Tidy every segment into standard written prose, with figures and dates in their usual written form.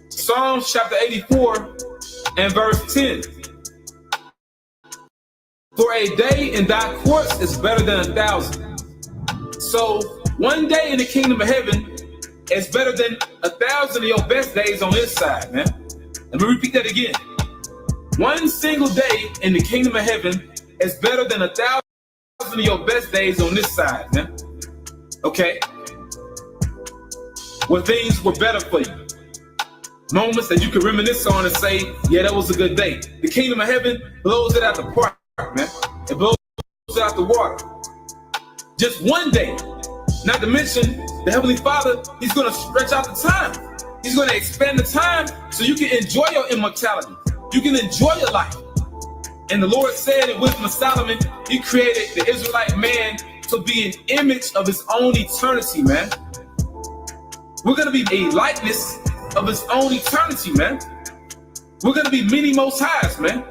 Psalms chapter 84 and verse 10. For a day in thy courts is better than 1,000. So one day in the kingdom of heaven is better than 1,000 of your best days on this side, man. Let me repeat that again. One single day in the kingdom of heaven is better than 1,000 of your best days on this side, man. Okay? Where things were better for you. Moments that you can reminisce on and say, yeah, that was a good day. The kingdom of heaven blows it out the park, man. It blows it out the water. Just one day. Not to mention, the Heavenly Father, He's going to stretch out the time. He's going to expand the time so you can enjoy your immortality. You can enjoy your life. And the Lord said in Wisdom of Solomon, He created the Israelite man to be an image of His own eternity, man. We're going to be a likeness of His own eternity, man. We're going to be many most highs, man.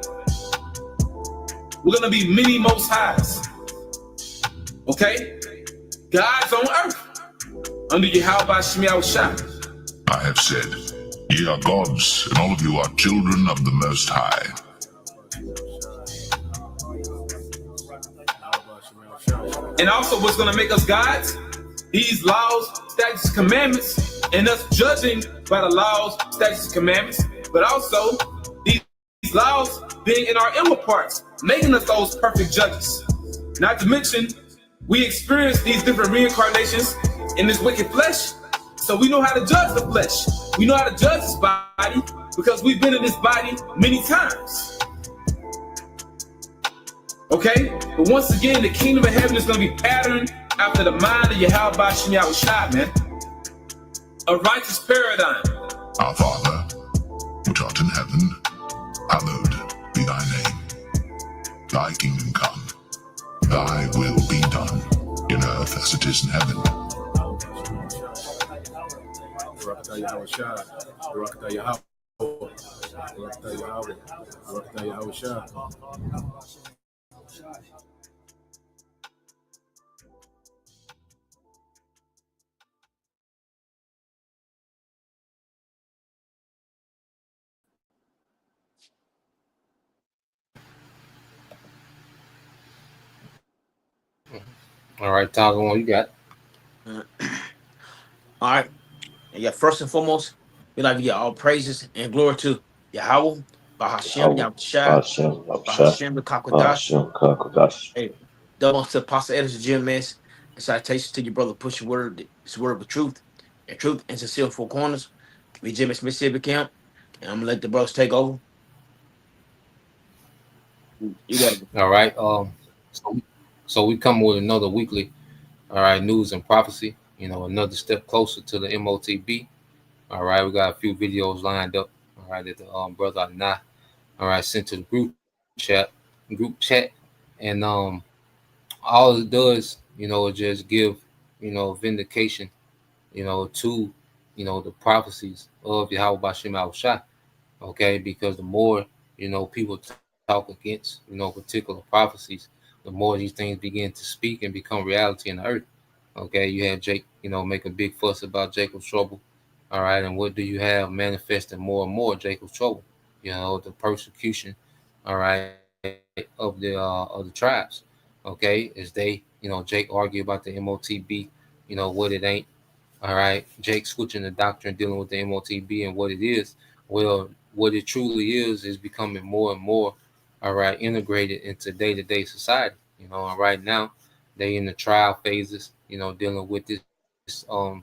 We're going to be many most highs. Okay? God's on earth under Yahweh Shemiah Shah. I have said, ye are gods, and all of you are children of the Most High. And also what's going to make us gods? These laws, statutes, commandments, and us judging by the laws, statutes, commandments, but also these laws being in our inward parts, making us those perfect judges. Not to mention, we experience these different reincarnations in this wicked flesh, so we know how to judge the flesh. We know how to judge this body because we've been in this body many times. Okay? But once again, the kingdom of heaven is going to be patterned after the mind of Yahweh Shemiah Shah, man. A righteous paradigm. Our Father, which art in heaven, hallowed be thy name. Thy kingdom come. Thy will be done, in earth as it is in heaven. All right, Tyler, what you got? All right. And yeah, first and foremost, we like to give all praises and glory to Yahweh, Bahashem, Yahushua, Bahashem, Kakwadash. Hey, double to Apostle Edison Jim Mess. And citations to your brother, push your word, his word of truth, and sincere four corners. We Jim Mississippi camp, and I'm gonna let the brothers take over. You got it. All right. So we come with another weekly, all right, news and prophecy. You know, another step closer to the M.O.T.B. All right, we got a few videos lined up. All right, that the brother Anah, all right, sent to the group chat, and all it does, you know, is just give, you know, vindication, you know, to, you know, the prophecies of Yahweh Bashim Shah. Okay, because the more, you know, people talk against, you know, particular prophecies, the more these things begin to speak and become reality in the earth. Okay, you have Jake, you know, make a big fuss about Jacob's trouble. All right, and what do you have manifesting more and more Jacob's trouble? You know, the persecution, all right, of the tribes. Okay, as they, you know, Jake argue about the M.O.T.B, you know, what it ain't. All right, Jake switching the doctrine, dealing with the M.O.T.B and what it is. Well, what it truly is becoming more and more, all right, integrated into day-to-day society. You know, and right now they in the trial phases, you know, dealing with this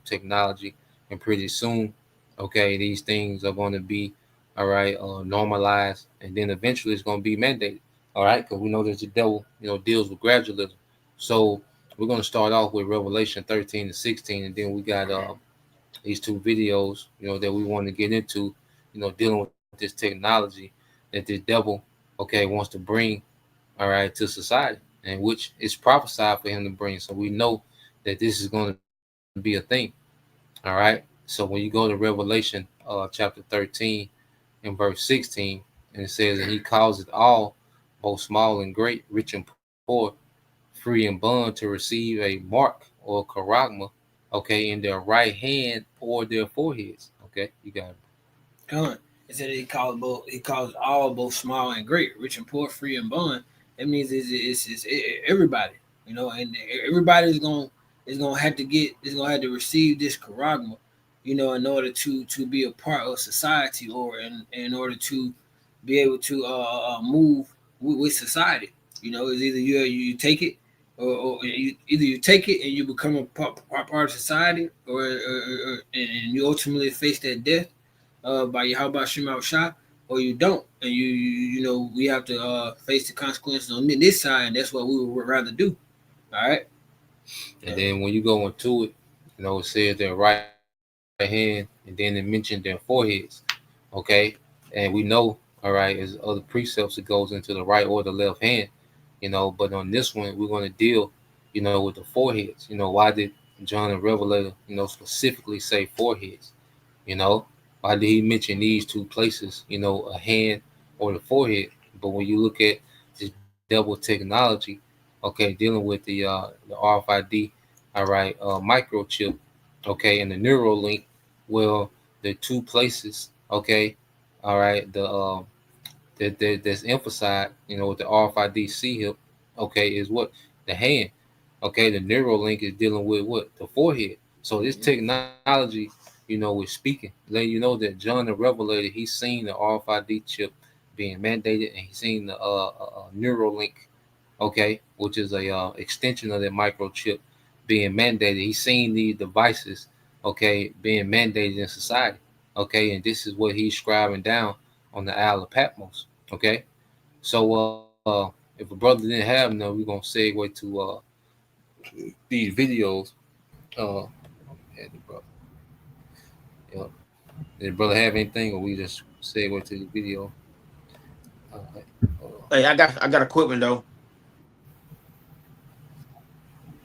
technology, and pretty soon, okay, these things are going to be, all right, normalized, and then eventually it's going to be mandated. All right, because we know that the devil, you know, deals with gradualism. So we're going to start off with Revelation 13 and 16, and then we got these two videos, you know, that we want to get into, you know, dealing with this technology that the devil, okay, wants to bring, all right, to society, and which is prophesied for him to bring. So we know that this is going to be a thing. All right. So when you go to Revelation chapter 13 and verse 16, and it says, and he calls it all, both small and great, rich and poor, free and bond to receive a mark or charagma, okay, in their right hand or their foreheads. Okay, you got it. Con. It said he calls all both small and great, rich and poor, free and bond. That means everybody, and everybody is gonna have to receive this charagma, in order to be a part of society, or in order to be able to move with society. It's either you take it, or either you take it and you become a part of society, and you ultimately face that death by Yahweh Shem Shah, or you don't, and we have to face the consequences on this side, and that's what we would rather do. All right. And then when you go into it, it says their right hand, and then it mentioned their foreheads. Okay, and we know, all right, as other precepts, it goes into the right or the left hand. But on this one, we're going to deal, with the foreheads. Why did John the Revelator, specifically say foreheads? You know, why did he mention these two places? A hand or the forehead. But when you look at this double technology, okay, dealing with the RFID, all right, microchip, okay, and the neural link, well, the two places, okay, all right, that's emphasized, with the RFID C hip, okay, is what? The hand. Okay, the neural link is dealing with what? The forehead. So this technology, is speaking, letting you know that John the Revelator, he's seen the RFID chip being mandated, and he's seen the neural link, okay, which is a extension of that microchip being mandated. He's seen these devices, okay, being mandated in society, okay, and this is what he's scribing down on the Isle of Patmos, okay. So if a brother didn't have none, we're gonna segue to these videos. Uh, had the brother, yeah. Did the brother have anything, or we just segue to the video? Uh, Hey, I got equipment though.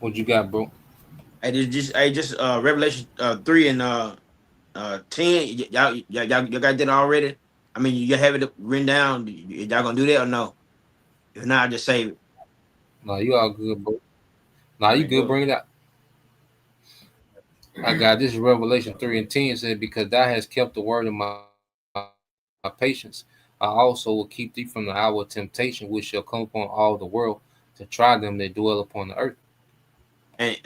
what you got, bro? Just Revelation 3 and 10. Y'all got that already? I mean, you have it written down. Y'all gonna do that or no? If not, I just save it. Nah, you all good, bro. Nah, All you right, good. go. Bring it out. I got this. Revelation 3:10 said, "Because thou hast kept the word of my patience, I also will keep thee from the hour of temptation, which shall come upon all the world to try them that dwell upon the earth." And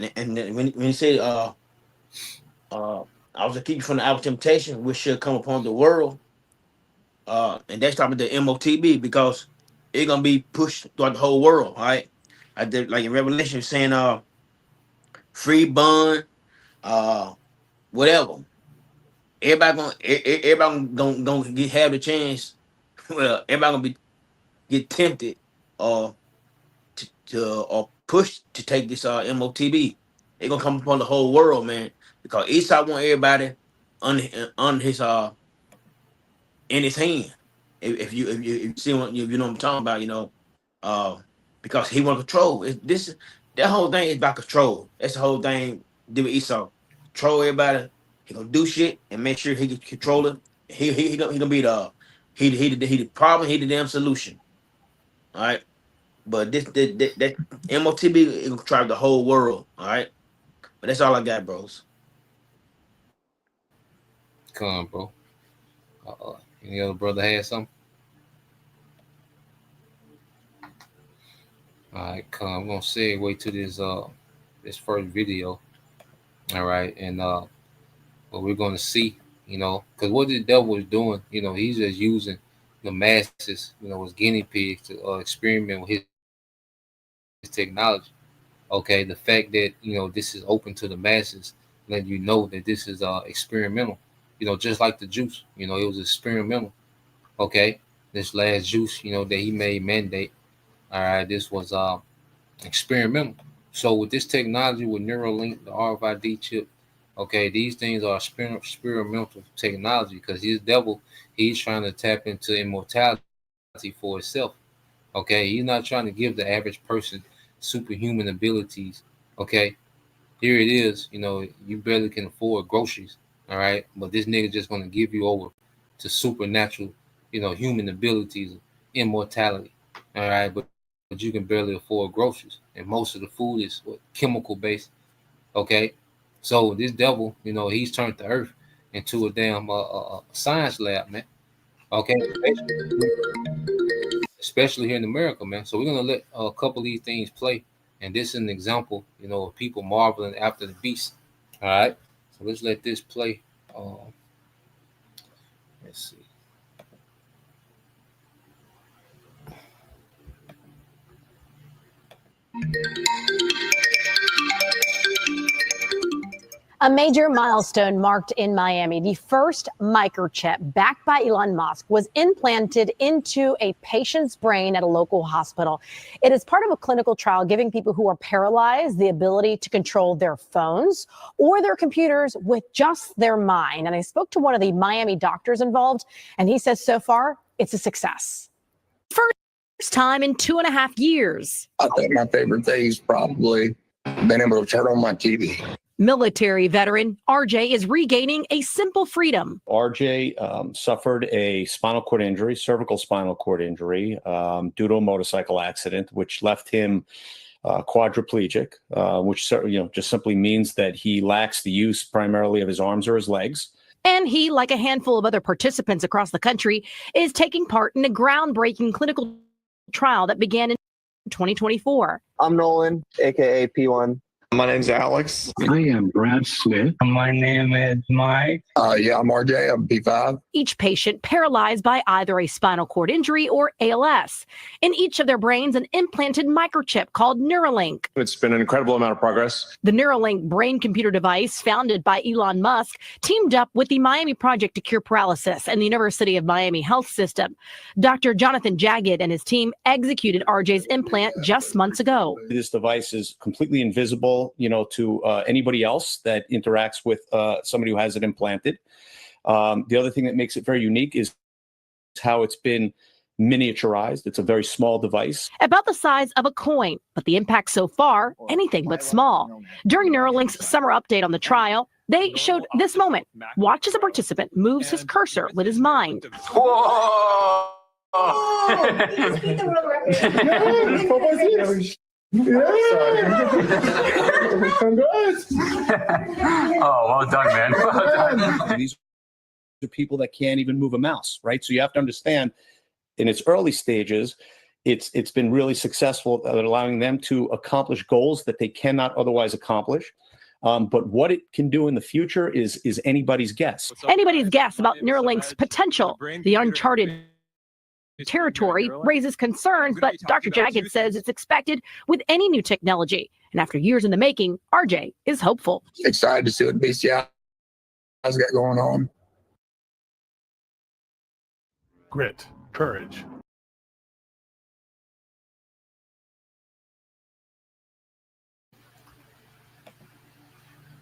when you say uh I was to keep you from the hour of temptation, which should come upon the world. And that's talking about the M.O.T.B, because it's gonna be pushed throughout the whole world. All right. I did like in Revelation saying free bond, uh whatever. Everybody gonna have the chance. Well, everybody gonna be get tempted or or pushed to take this M.O.T.B. It's gonna come upon the whole world, man. Because Esau want everybody on his in his hand. If you see what you know what I'm talking about, uh, because he want control. That whole thing is about control. That's the whole thing. Do with Esau, control everybody. He gonna do shit and make sure he can control it. He gonna be the problem. He the damn solution. All right. But that M.O.T.B is gonna drive the whole world. All right. But that's all I got, bros. Come, bro. Any other brother had something? All right, come. I'm gonna segue to this first video. All right, and what we're gonna see, because what the devil is doing, he's just using the masses, as guinea pigs to experiment with his technology. Okay, the fact that this is open to the masses, letting you know that this is experimental. Just like the juice, it was experimental. Okay, this last juice, that he made mandate. All right, this was experimental. So with this technology, with Neuralink, the RFID chip, okay, these things are experimental technology, because his devil, he's trying to tap into immortality for himself. Okay, he's not trying to give the average person superhuman abilities. Okay, here it is. You barely can afford groceries. All right, but this nigga just gonna give you over to supernatural, human abilities, immortality. All right, but he you can barely afford groceries, and most of the food is chemical based. Okay, so this devil, he's turned the earth into a damn science lab, man. Okay, especially here in America, man. So we're gonna let a couple of these things play, and this is an example, of people marveling after the beast. All right, so let's let this play. Let's see. A major milestone marked in Miami. The first microchip backed by Elon Musk was implanted into a patient's brain at a local hospital. It is part of a clinical trial giving people who are paralyzed the ability to control their phones or their computers with just their mind. And I spoke to one of the Miami doctors involved, and he says so far it's a success. First time in 2.5 years. I think my favorite thing is probably being able to turn on my TV. Military veteran RJ is regaining a simple freedom. RJ suffered a spinal cord injury, cervical spinal cord injury, due to a motorcycle accident, which left him quadriplegic, which just simply means that he lacks the use primarily of his arms or his legs. And he, like a handful of other participants across the country, is taking part in a groundbreaking clinical trial that began in 2024. I'm Nolan, aka P1. My name's Alex. I am Brad Smith. My name is Mike. Yeah, I'm RJ. I'm P5. Each patient paralyzed by either a spinal cord injury or ALS. In each of their brains, an implanted microchip called Neuralink. It's been an incredible amount of progress. The Neuralink brain-computer device, founded by Elon Musk, teamed up with the Miami Project to Cure Paralysis and the University of Miami Health System. Dr. Jonathan Jagged and his team executed RJ's implant just months ago. This device is completely invisible, to anybody else that interacts with somebody who has it implanted. The other thing that makes it very unique is how it's been miniaturized. It's a very small device. About the size of a coin, but the impact so far, anything but small. During Neuralink's summer update on the trial, they showed this moment. Watch as a participant moves his cursor with his mind. Whoa! Congrats. Oh, well done, man. Well done. These are people that can't even move a mouse, right? So you have to understand, in its early stages, it's been really successful at allowing them to accomplish goals that they cannot otherwise accomplish. But what it can do in the future is anybody's guess. Anybody's guess about Neuralink's potential. The uncharted territory raises concerns, but Dr. Jagged says it's expected with any new technology. And after years in the making, RJ is hopeful. Excited to see what BCI has got going on. Grit, courage.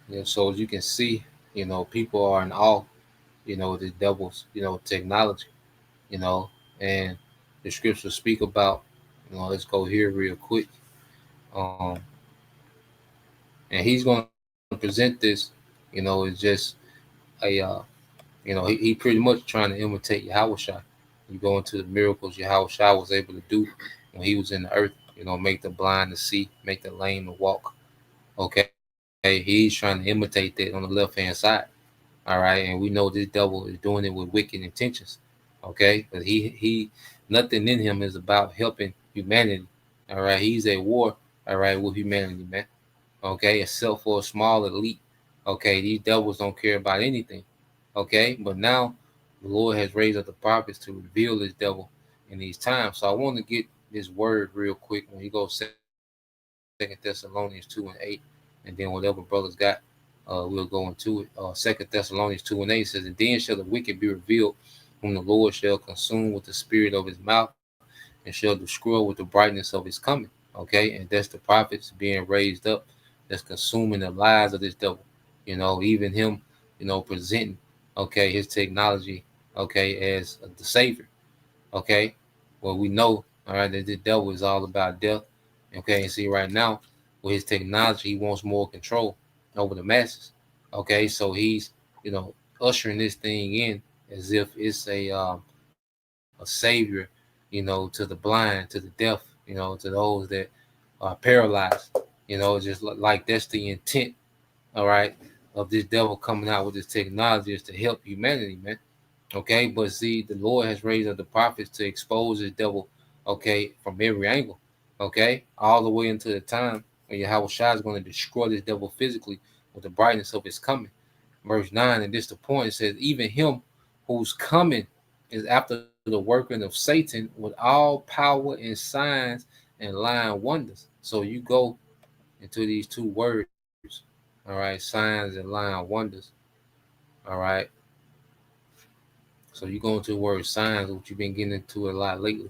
Yeah, so as you can see, people are in awe, the devil's, technology, and the scriptures speak about, let's go here real quick. And he's going to present this, as just a, he pretty much trying to imitate Yahushua. You go into the miracles Yahushua was able to do when he was in the earth, make the blind to see, make the lame to walk. Okay. He's trying to imitate that on the left-hand side. All right. And we know this devil is doing it with wicked intentions. Okay. But he nothing in him is about helping humanity. All right. He's at war, all right, with humanity, man. Okay. Except for a small elite. Okay. These devils don't care about anything. Okay. But now the Lord has raised up the prophets to reveal this devil in these times. So I want to get this word real quick when you go 2 Thessalonians 2:8. And then whatever brothers got, we'll go into it. 2 Thessalonians 2:8 says, and then shall the wicked be revealed, whom the Lord shall consume with the spirit of his mouth, and shall destroy with the brightness of his coming. Okay, and that's the prophets being raised up, that's consuming the lies of this devil. Even him, presenting, okay, his technology, okay, as the savior. Okay, well, we know, all right, that the devil is all about death. Okay, and see right now, with his technology, he wants more control over the masses. Okay, so he's, ushering this thing in as if it's a savior, to the blind, to the deaf, you know, to those that are paralyzed. You know, just like that's the intent, all right, of this devil coming out with this technology is to help humanity, man. Okay, but see, the Lord has raised up the prophets to expose this devil, okay, from every angle, okay, all the way into the time when Yahweh Shai is going to destroy this devil physically with the brightness of his coming. Verse 9, and this the point, it says, even him whose coming is after the working of Satan with all power and signs and lying wonders. So you go into these two words, all right, signs and lying wonders, all right. So you go into the word signs, which you've been getting into a lot lately,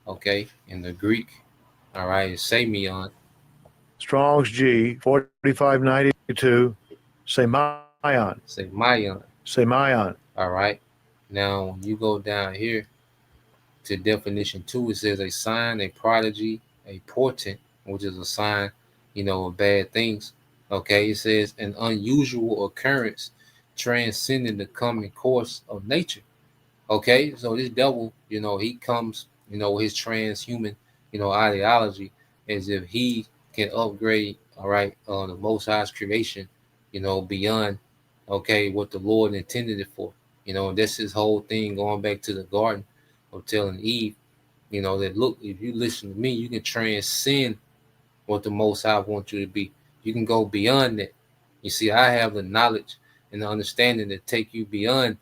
okay, in the Greek, all right, is semeion. Strong's G 4592. Semeion. Semeion. Semeion. All right. Now when you go down here to definition 2, it says a sign, a prodigy, a portent, which is a sign, you know, of bad things. Okay, it says an unusual occurrence transcending the common course of nature. Okay, so this devil, you know, he comes, you know, his transhuman, you know, ideology as if he can upgrade, all right, the Most High's creation, you know, beyond, okay, what the Lord intended it for. You know, and that's his whole thing going back to the garden of telling Eve, you know, that look, if you listen to me, you can transcend what the Most High wants you to be. You can go beyond that. You see, I have the knowledge and the understanding to take you beyond,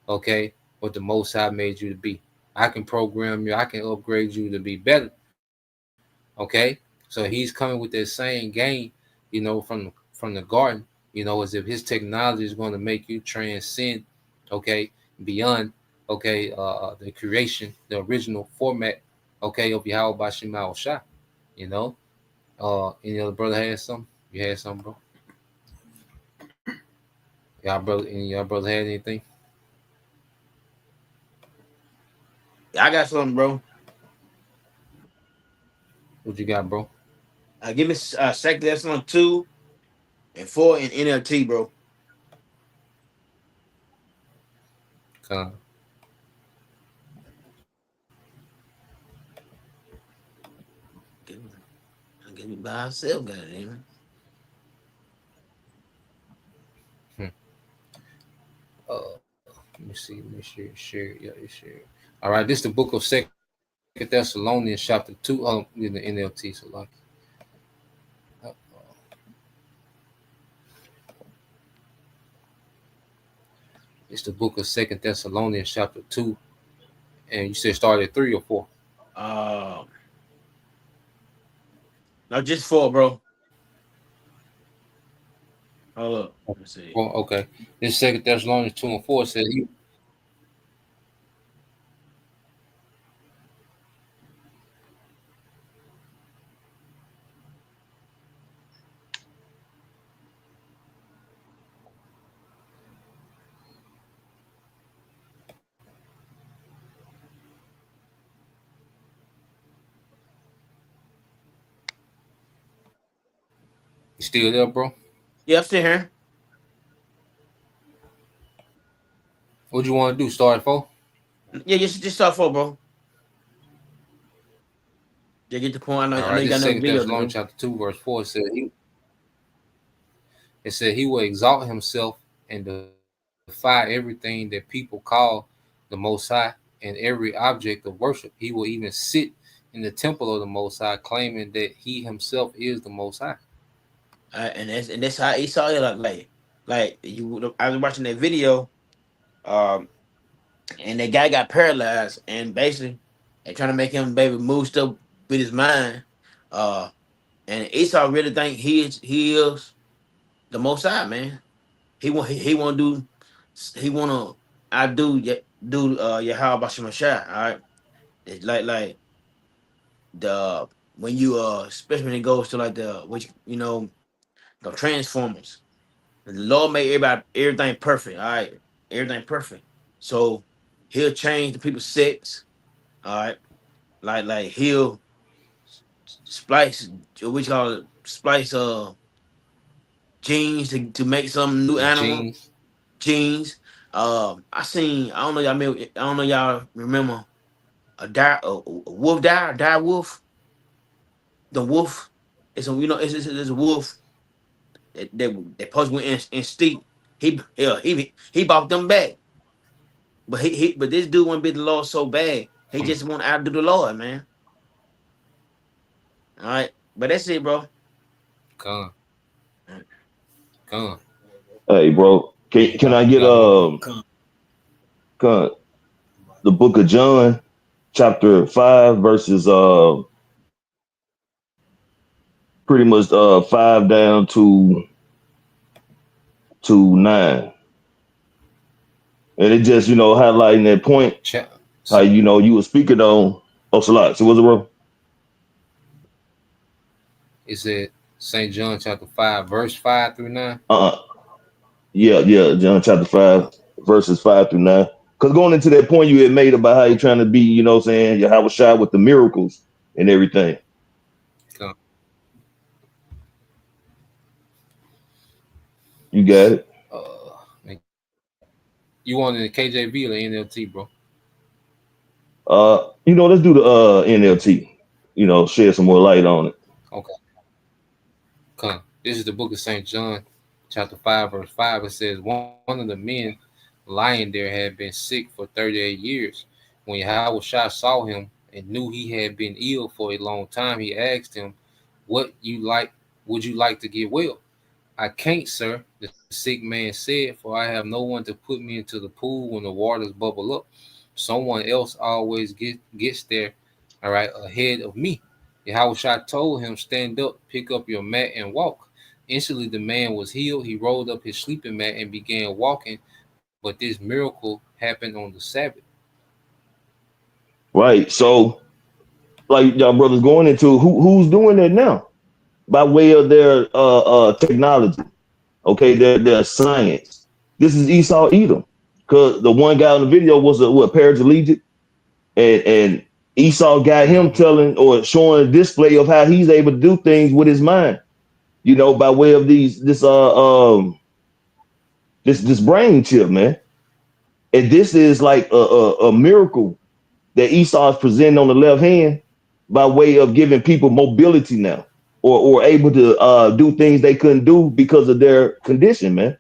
okay, what the Most High made you to be. I can program you. I can upgrade you to be better. Okay, so he's coming with that same game, you know, from the garden, you know, as if his technology is going to make you transcend, okay, beyond, okay, the creation, the original format, okay, of Yahweh Bashim Al Shah, you know. Any other brother had something? You had something, bro? Any y'all brother had anything? I got something, bro. What you got, bro? Give me second lesson 2 and 4 in NLT, bro. Come. Give me by ourselves, goddamn. Let me share. Yeah, you share. All right, this is the book of Second Thessalonians, chapter 2. In the NLT, so like. It's the book of Second Thessalonians, chapter 2, and you said start at 3 or 4. No, just 4, bro. Hold up. Let me see. Well, okay. This Second Thessalonians 2 and 4 says he. You still there, bro? Yeah, I'm still here. What you want to do? Start at 4? Yeah, just start 4, bro. Yeah, get the point. All I know right. you This got another Second video to Thessalonians do. chapter 2, verse 4 said he. It said he will exalt himself and defy everything that people call the Most High and every object of worship. He will even sit in the temple of the Most High, claiming that he himself is the Most High. And that's how Esau is like you. I was watching that video, and that guy got paralyzed, and basically they trying to make him baby move stuff with his mind. Uh, and Esau really think he is the Most High, man. He want to do he want to do Yahweh Bashim Shai. All right, it's like the when you especially when it goes to like the which the Transformers. The Lord made everything perfect. All right, everything perfect. So he'll change the people's sex. All right, like he'll splice, which call it splice genes to make some new animal Genes. genes. I seen. I don't know y'all remember a wolf dire wolf. the wolf is a it's a wolf that supposed to went in steep. He bought them back. But this dude want to be the Lord so bad. He just want to outdo the Lord, man. All right. But that's it, bro. Con. Con. Hey, bro, can I get the book of John, chapter 5, verses pretty much 5 down to 9, and it just highlighting that point. How you were speaking on Salat. So what's it, bro? It said St. John chapter 5, verse 5 through 9. Yeah, John chapter 5, verses 5 through 9. Because going into that point you had made about how you're trying to be, saying Yahweh Shai with the miracles and everything. Con. You got it. You want the KJV or the NLT, bro? Let's do the NLT. Shed some more light on it. Okay. Come. This is the book of St. John, chapter 5, verse 5. It says, one of the men lying there had been sick for 38 years. When Yahweh Shai saw him and knew he had been ill for a long time, he asked him, would you like to get well? I can't, sir, the sick man said, for I have no one to put me into the pool when the waters bubble up. Someone else always gets there, all right, ahead of me. Yahweh told him, stand up, pick up your mat, and walk. Instantly the man was healed. He rolled up his sleeping mat and began walking, but this miracle happened on the Sabbath. Right. So, like y'all brothers going into who's doing that now by way of their technology. Okay, their science. This is Esau Edom, because the one guy in the video was a paraplegic, and Esau got him telling or showing a display of how he's able to do things with his mind. By way of this brain chip, man. And this is like a miracle that Esau is presenting on the left hand by way of giving people mobility now, or able to do things they couldn't do because of their condition, man.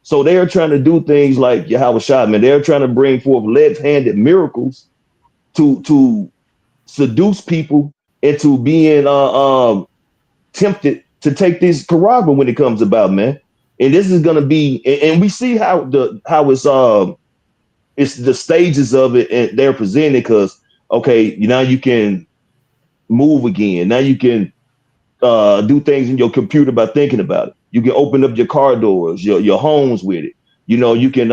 So they're trying to do things like Yahweh Shai, man. They're trying to bring forth left-handed miracles to seduce people into being tempted to take this Karaba when it comes about, man. And this is gonna be, and we see how it's the stages of it, and they're presented because okay, now you can move again. Now you can do things in your computer by thinking about it. You can open up your car doors, your homes with it. You can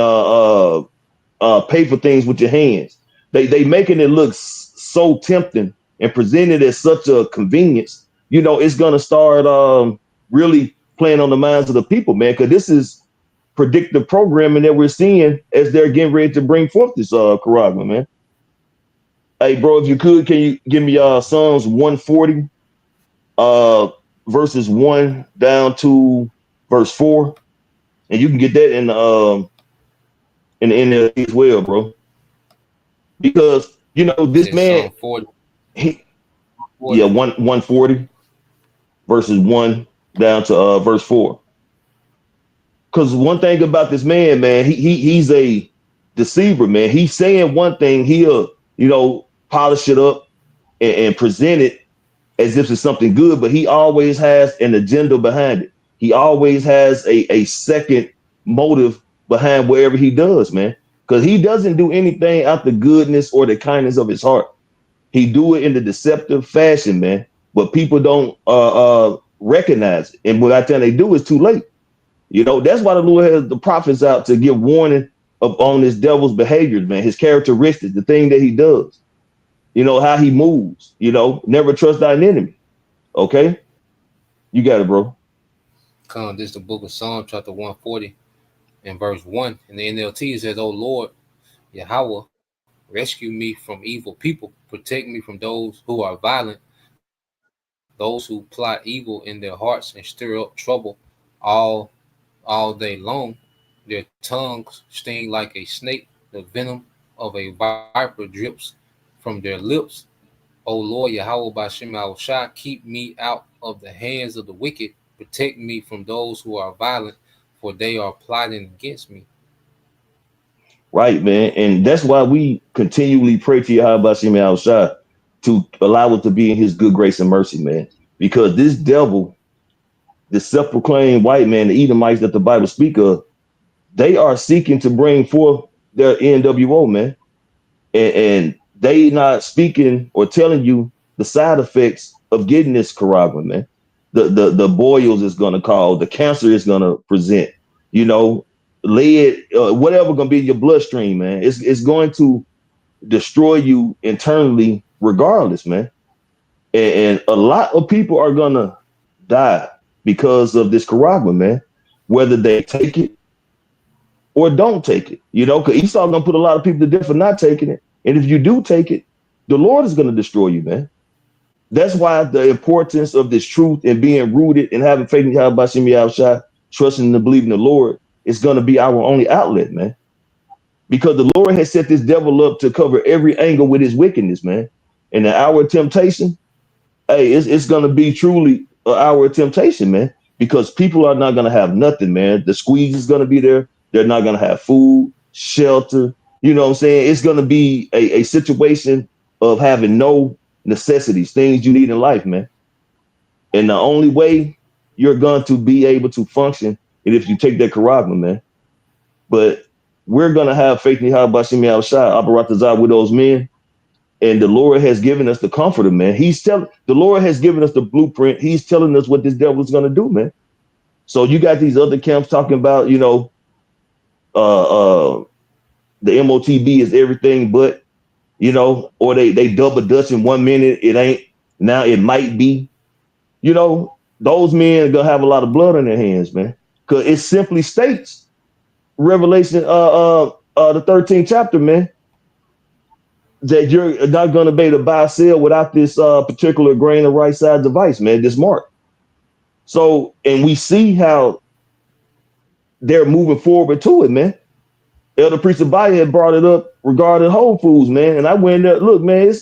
pay for things with your hands. They making it look so tempting and presented as such a convenience. It's gonna start really playing on the minds of the people, man. Because this is predictive programming that we're seeing as they're getting ready to bring forth this Karagma, man. Hey, bro, if you could, can you give me Psalms 140, verses 1 down to verse 4, and you can get that in the NLT as well, bro. Because this man, yeah, 140 verses 1 down to verse 4. Because one thing about this man, he's a deceiver, man. He's saying one thing, he'll polish it up and present it as if it's something good, but he always has an agenda behind it. He always has a second motive behind whatever he does, man. Because he doesn't do anything out the goodness or the kindness of his heart. He do it in the deceptive fashion, man. But people don't recognize it. And by the time they do, it's too late. That's why the Lord has the prophets out to give warning on this devil's behaviors, man, his characteristics, the thing that he does, how he moves, never trust thine enemy. Okay? You got it, bro. Come, this is the book of Psalm, chapter 140, and verse 1. In the NLT, it says, O Lord, Yahweh, rescue me from evil people. Protect me from those who are violent, those who plot evil in their hearts and stir up trouble all day long. Their tongues sting like a snake. The venom of a viper drips from their lips. O Lord, Yahweh Bashem Shah, keep me out of the hands of the wicked. Protect me from those who are violent, for they are plotting against me. Right, man. And that's why we continually pray to Yahweh Bashem Al Shah to allow us to be in his good grace and mercy, man. Because this devil, the self-proclaimed white man, the Edomites that the Bible speak of, they are seeking to bring forth their NWO, man. And they not speaking or telling you the side effects of getting this Caragua, man. The boils is gonna cause, the cancer is gonna present, you know, lead, whatever gonna be in your bloodstream, man. It's going to destroy you internally, regardless, man. And a lot of people are gonna die because of this Caragua, man. Whether they take it or don't take it, you know, because Esau gonna put a lot of people to death for not taking it. And if you do take it, the Lord is gonna destroy you, man. That's why the importance of this truth and being rooted and having faith in Yahweh Bashim Yahushua, trusting and believing the Lord is gonna be our only outlet, man. Because the Lord has set this devil up to cover every angle with his wickedness, man. And the hour of temptation, hey, it's gonna be truly an hour of temptation, man. Because people are not gonna have nothing, man. The squeeze is gonna be there. They're not gonna have food, shelter. You know what I'm saying? It's gonna be a situation of having no necessities, things you need in life, man. And the only way you're going to be able to function is if you take that Karagma, man. But we're gonna have faith in Yahweh Bashim Yahushua, Aparatazah with those men. And the Lord has given us the comforter, man. The Lord has given us the blueprint. He's telling us what this devil is gonna do, man. So you got these other camps talking about, you know, the M.O.T.B is everything but, you know, or they double dutch in 1 minute, it ain't, now it might be. You know, those men are gonna have a lot of blood on their hands, man. Cause it simply states Revelation the 13th chapter, man, that you're not going to be able to buy or sell without this particular grain of right side device, man, this mark. So, and we see how they're moving forward to it, man. Elder Priest Abaya had brought it up regarding Whole Foods, man. And I went there, look, man,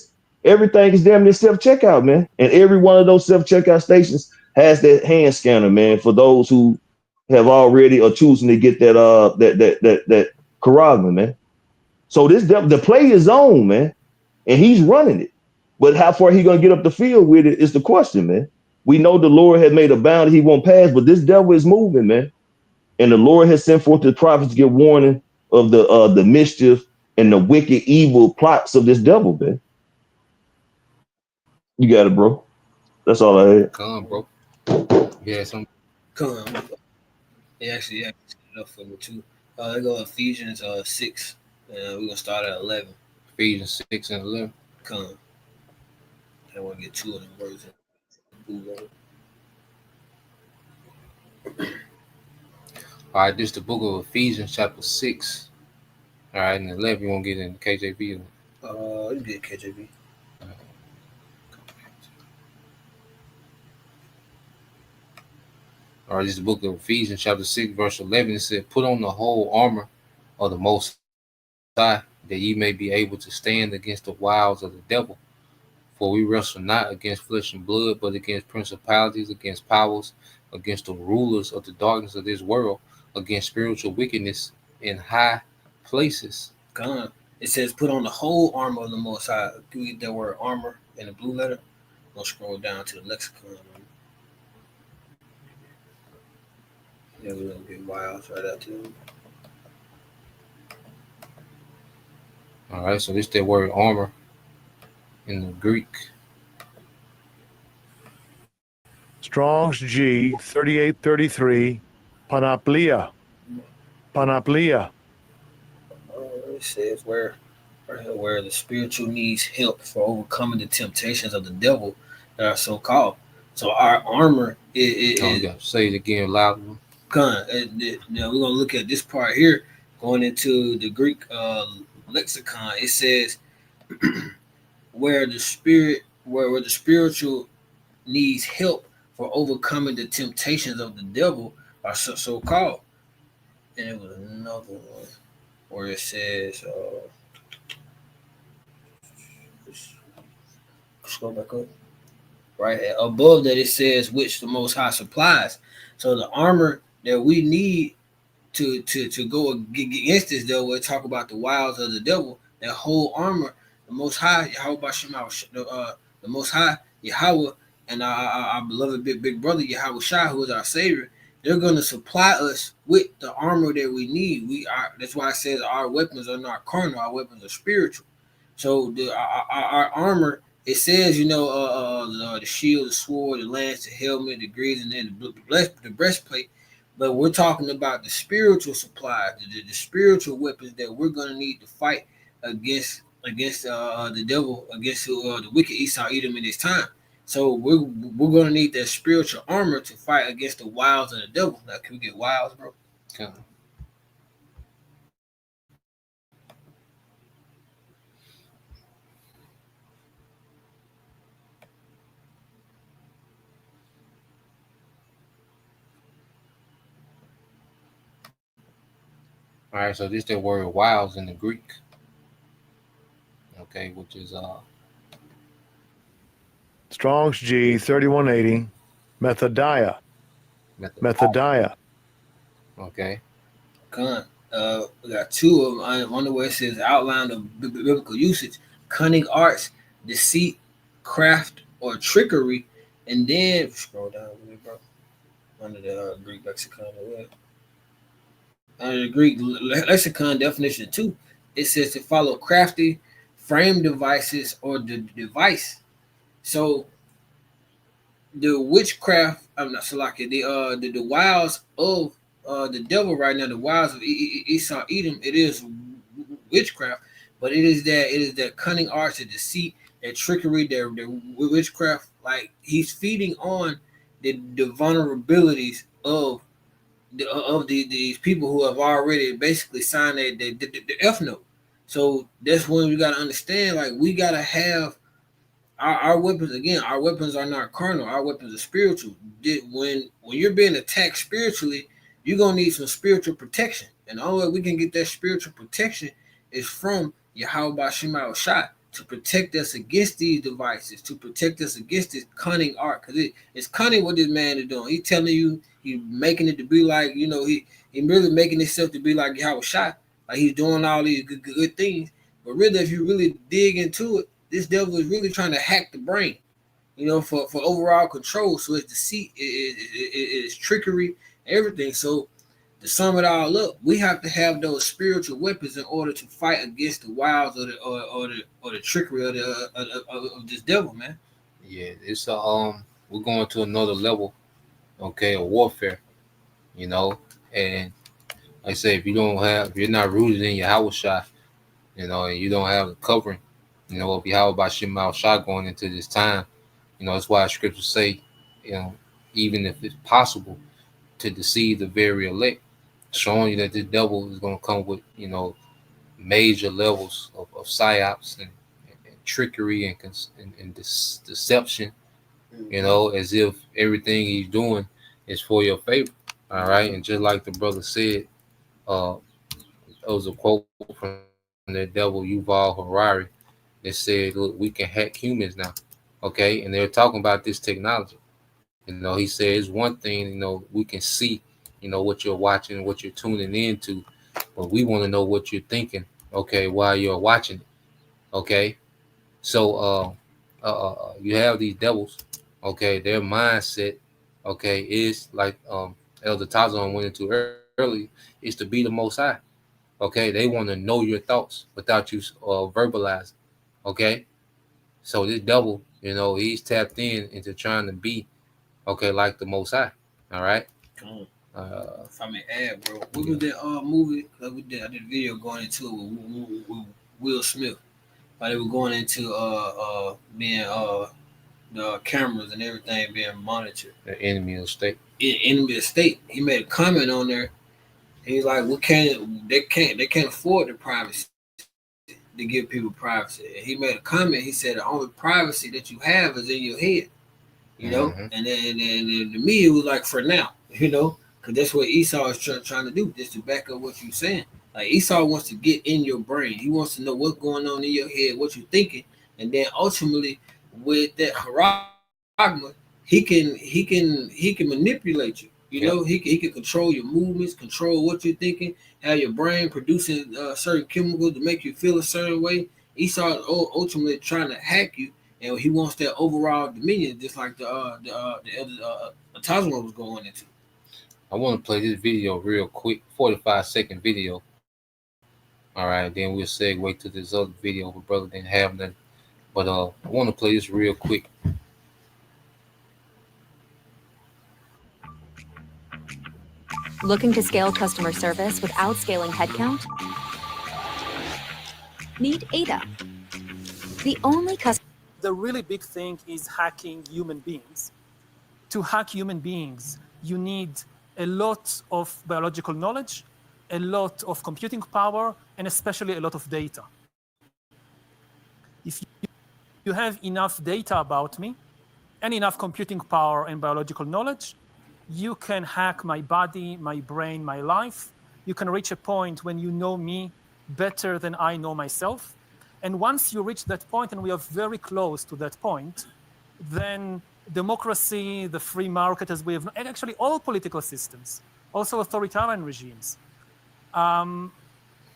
everything is damn near self-checkout, man. And every one of those self-checkout stations has that hand scanner, man, for those who have already or choosing to get that Karagma, man. So the play is on, man. And he's running it. But how far he gonna get up the field with it is the question, man. We know the Lord has made a boundary he won't pass, but this devil is moving, man. And the Lord has sent forth the prophets to give warning of the mischief and the wicked, evil plots of this devil, man. You got it, bro. That's all I had. Come, bro. Yeah, some. Come. Yeah, actually enough for me too. They go Ephesians 6. We're gonna start at 11. Ephesians 6 and 11. Come. I want to get 2 of them words. All right, this is the book of Ephesians, chapter 6. All right, and 11, you won't get in KJV? You get KJV. All right, this is the book of Ephesians, chapter 6, verse 11. It said, put on the whole armor of the Most High, that ye may be able to stand against the wiles of the devil. For we wrestle not against flesh and blood, but against principalities, against powers, against the rulers of the darkness of this world, against spiritual wickedness in high places. Come. It says, put on the whole armor of the Most High. Do you get that word armor in the blue letter? We'll scroll down to the lexicon. Yeah, we're going to get wiles right out to them. All right, so this is that word armor in the Greek. Strong's G 3833, panoplia. Panoplia. It says where the spiritual needs help for overcoming the temptations of the devil that are so called. So our armor is. Oh, you got to say it again loud. Now we're gonna look at this part here, going into the Greek lexicon. It says where the spiritual needs help for overcoming the temptations of the devil are so called. And it was another one where it says scroll back up. Right above that, it says which the Most High supplies. So the armor that we need to go against this devil, we talk about the wiles of the devil. That whole armor, the Most High Yahweh the Most High Yahweh, and our beloved big brother Yahweh Shai, who is our Savior. They're going to supply us with the armor that we need. That's why it says our weapons are not carnal; our weapons are spiritual. So our armor, it says, the shield, the sword, the lance, the helmet, the greaves, and then the breastplate. But we're talking about the spiritual supplies, the spiritual weapons that we're going to need to fight against the devil, against the wicked Esau Edom in this time. So we're going to need that spiritual armor to fight against the wiles of the devil. Now, can we get wiles, bro? Okay. All right, so this is the word wiles in the Greek. Okay, which is Strong's G 3180, Methodia. Methodia. Okay. We got two of them. One where it says outline of biblical usage: cunning arts, deceit, craft, or trickery. And then scroll down a little, bro. Under the Greek lexicon, under the Greek lexicon definition 2, it says to follow crafty frame devices or the device. So the witchcraft, I'm not Salaki, the wiles of the devil right now, the wiles of Esau Edom, it is witchcraft, but it is that cunning arts, the deceit, that trickery, the witchcraft. Like he's feeding on the vulnerabilities of these people who have already basically signed the F note. So that's when we got to understand, like we got to have our weapons. Again, our weapons are not carnal. Our weapons are spiritual. When you're being attacked spiritually, you're gonna need some spiritual protection, and the only way we can get that spiritual protection is from Yahweh Shema Shai to protect us against these devices, to protect us against this cunning art, because it's cunning what this man is doing. He's telling you, he's making it to be like, he really making himself to be like Yahweh Shai, like he's doing all these good things. But really, if you really dig into it, this devil is really trying to hack the brain, for overall control. So it's deceit, it's trickery, everything. So to sum it all up, we have to have those spiritual weapons in order to fight against the wiles or the trickery of this devil, man. Yeah, it's we're going to another level, okay, of warfare, and like I say, if you're not rooted in your Yahweh Shai, and you don't have the covering, of Yahweh Shema Shai going into this time, that's why scriptures say, even if it's possible to deceive the very elect, showing you that the devil is going to come with, major levels of psyops and trickery and deception, as if everything he's doing is for your favor. All right. And just like the brother said, there was a quote from the devil Yuval Harari that said, look, we can hack humans now. Okay. And they're talking about this technology. He says one thing, we can see, what you're watching, what you're tuning into, but we want to know what you're thinking, okay, while you're watching it. Okay. So you have these devils, okay, their mindset, okay, is like Elder Tazon went into earlier, is to be the Most High. Okay, they want to know your thoughts without you verbalizing. Okay, so this devil, he's tapped into trying to be, okay, like the Most High. All right. If I may add, bro, what was that movie? I did a video going into it with Will Smith. They were going into being the cameras and everything being monitored. The enemy of the state. Enemy of the state. He made a comment on there. He's like, they can't afford the privacy to give people privacy. And he made a comment. He said the only privacy that you have is in your head. And then to me it was like, for now, because that's what Esau is trying to do, just to back up what you're saying. Like Esau wants to get in your brain. He wants to know what's going on in your head, what you're thinking, and then ultimately with that charagma, he can manipulate you. You know, he can control your movements, control what you're thinking, have your brain producing certain chemicals to make you feel a certain way. Esau is ultimately trying to hack you, and he wants that overall dominion, just like the elder Tajima was going into. I want to play this video real quick, 45-second video. All right, then we'll segue to this other video where brother didn't have nothing. But I want to play this real quick. Looking to scale customer service without scaling headcount? Meet Ada, the only customer. The really big thing is hacking human beings. To hack human beings, you need a lot of biological knowledge, a lot of computing power, and especially a lot of data. If you have enough data about me and enough computing power and biological knowledge, you can hack my body, my brain, my life. You can reach a point when you know me better than I know myself. And once you reach that point, and we are very close to that point, then democracy, the free market as we have, and actually all political systems, also authoritarian regimes,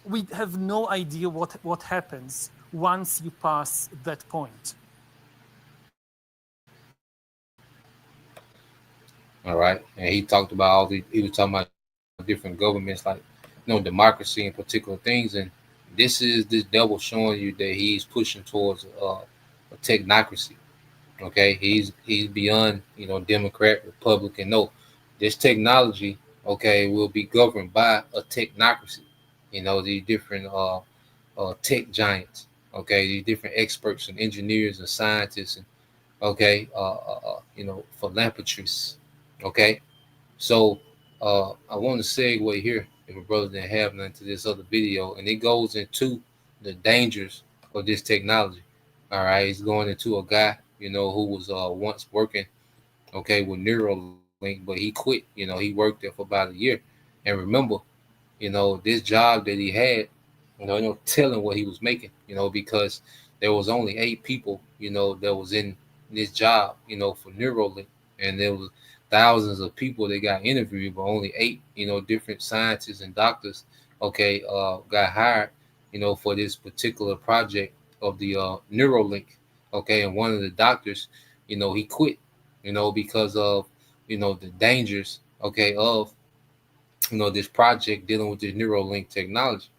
we have no idea what happens once you pass that point. All right, and he talked about he was talking about different governments, like democracy and particular things, and this is this devil showing you that he's pushing towards a technocracy. Okay, he's beyond Democrat, Republican. No, this technology, okay, will be governed by a technocracy. These different tech giants. Okay, these different experts and engineers and scientists and philanthropists. Okay, so I want to segue here if a brother didn't have none to this other video, and it goes into the dangers of this technology. All right, he's going into a guy who was once working with Neuralink, but he quit. He worked there for about a year, and remember, this job that he had, no telling what he was making, because there was only 8 people, that was in this job, for Neuralink, and there was thousands of people that got interviewed, but only 8, different scientists and doctors, got hired, for this particular project of the Neuralink, and one of the doctors, he quit, because of, the dangers, of this project dealing with this Neuralink technology.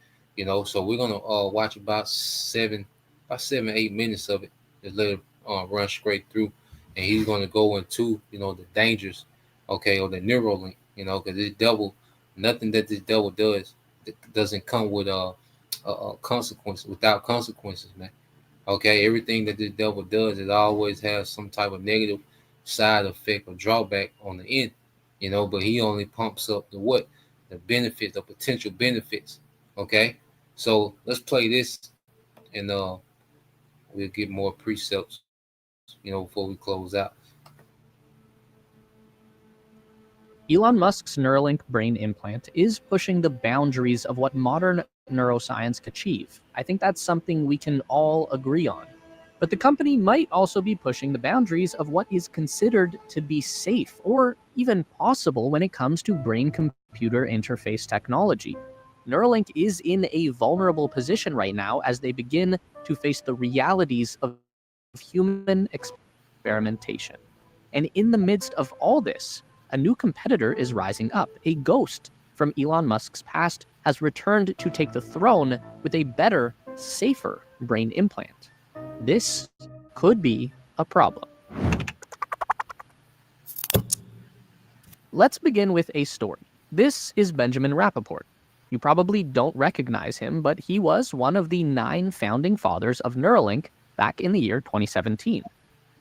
So we're gonna watch about 8 minutes of it. Just let it run straight through, and he's gonna go into the dangers, of the Neuralink. Because this devil, nothing that this devil does doesn't come with a consequence without consequences, man. Okay, everything that this devil does, it always has some type of negative side effect or drawback on the end. But he only pumps up the benefits, the potential benefits. Okay, so let's play this, and we'll get more precepts, before we close out. Elon Musk's Neuralink brain implant is pushing the boundaries of what modern neuroscience can achieve. I think that's something we can all agree on. But the company might also be pushing the boundaries of what is considered to be safe or even possible when it comes to brain-computer interface technology. Neuralink is in a vulnerable position right now as they begin to face the realities of human experimentation. And in the midst of all this, a new competitor is rising up. A ghost from Elon Musk's past has returned to take the throne with a better, safer brain implant. This could be a problem. Let's begin with a story. This is Benjamin Rappaport. You probably don't recognize him, but he was one of the 9 founding fathers of Neuralink back in the year 2017.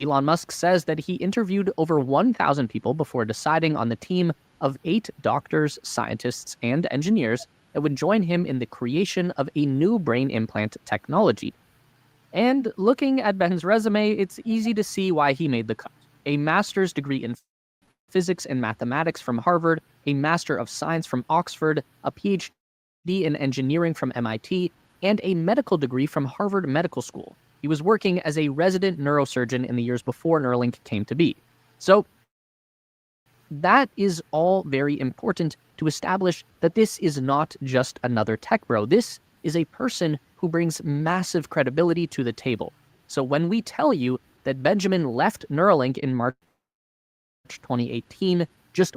Elon Musk says that he interviewed over 1,000 people before deciding on the team of 8 doctors, scientists, and engineers that would join him in the creation of a new brain implant technology. And looking at Ben's resume, it's easy to see why he made the cut. A master's degree in physics and mathematics from Harvard, a Master of Science from Oxford, a PhD in engineering from MIT, and a medical degree from Harvard Medical School. He was working as a resident neurosurgeon in the years before Neuralink came to be. So that is all very important to establish that this is not just another tech bro. This is a person who brings massive credibility to the table. So when we tell you that Benjamin left Neuralink in March 2018, just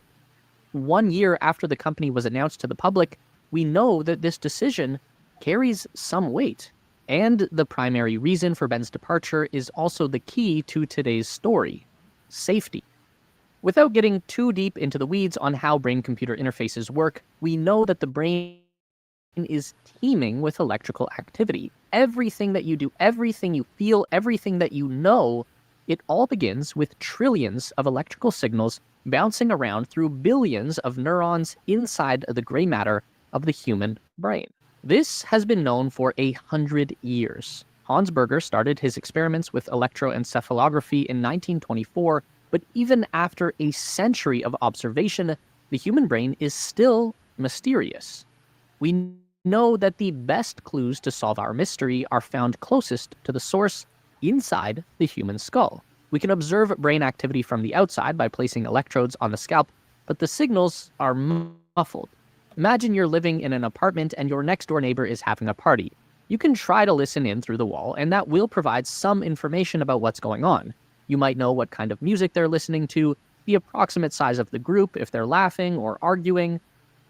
1 year after the company was announced to the public, we know that this decision carries some weight. And the primary reason for Ben's departure is also the key to today's story: safety. Without getting too deep into the weeds on how brain-computer interfaces work, we know that the brain is teeming with electrical activity. Everything that you do, everything you feel, everything that you know, it all begins with trillions of electrical signals bouncing around through billions of neurons inside the gray matter of the human brain. This has been known for 100 years. Hans Berger started his experiments with electroencephalography in 1924, but even after a century of observation, the human brain is still mysterious. We know that the best clues to solve our mystery are found closest to the source, inside the human skull. We can observe brain activity from the outside by placing electrodes on the scalp, but the signals are muffled. Imagine you're living in an apartment and your next-door neighbor is having a party. You can try to listen in through the wall, and that will provide some information about what's going on. You might know what kind of music they're listening to, the approximate size of the group, if they're laughing or arguing.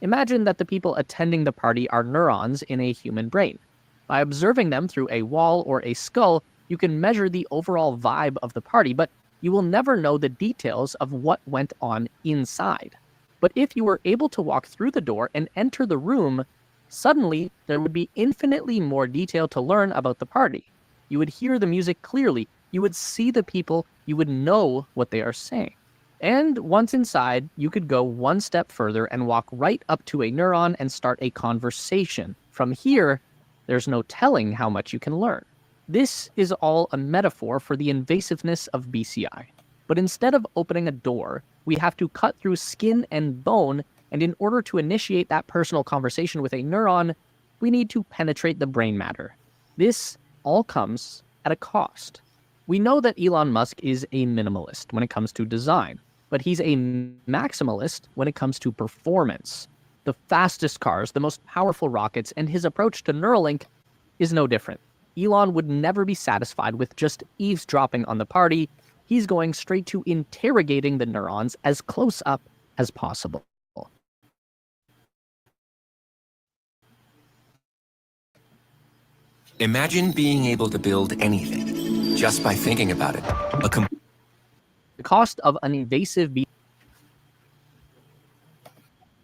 Imagine that the people attending the party are neurons in a human brain. By observing them through a wall or a skull, you can measure the overall vibe of the party, but you will never know the details of what went on inside. But if you were able to walk through the door and enter the room, suddenly there would be infinitely more detail to learn about the party. You would hear the music clearly, you would see the people, you would know what they are saying. And once inside, you could go one step further and walk right up to a neuron and start a conversation. From here, there's no telling how much you can learn. This is all a metaphor for the invasiveness of BCI. But instead of opening a door, we have to cut through skin and bone, and in order to initiate that personal conversation with a neuron, we need to penetrate the brain matter. This all comes at a cost. We know that Elon Musk is a minimalist when it comes to design, but he's a maximalist when it comes to performance. The fastest cars, the most powerful rockets, and his approach to Neuralink is no different. Elon would never be satisfied with just eavesdropping on the party. He's going straight to interrogating the neurons as close up as possible. Imagine being able to build anything just by thinking about it. The cost of an invasive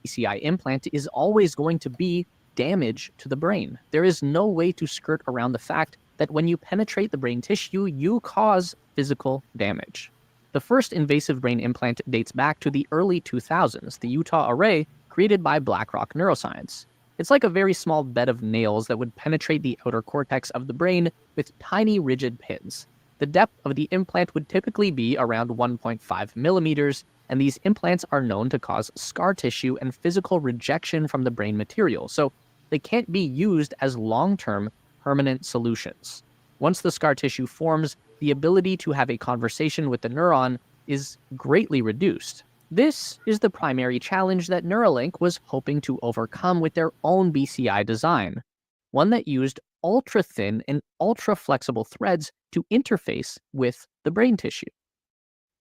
BCI implant is always going to be damage to the brain. There is no way to skirt around the fact that when you penetrate the brain tissue, you cause physical damage. The first invasive brain implant dates back to the early 2000s, the Utah Array, created by BlackRock Neuroscience. It's like a very small bed of nails that would penetrate the outer cortex of the brain with tiny rigid pins. The depth of the implant would typically be around 1.5 millimeters, and these implants are known to cause scar tissue and physical rejection from the brain material, so they can't be used as long-term permanent solutions. Once the scar tissue forms, the ability to have a conversation with the neuron is greatly reduced. This is the primary challenge that Neuralink was hoping to overcome with their own BCI design, one that used ultra-thin and ultra-flexible threads to interface with the brain tissue.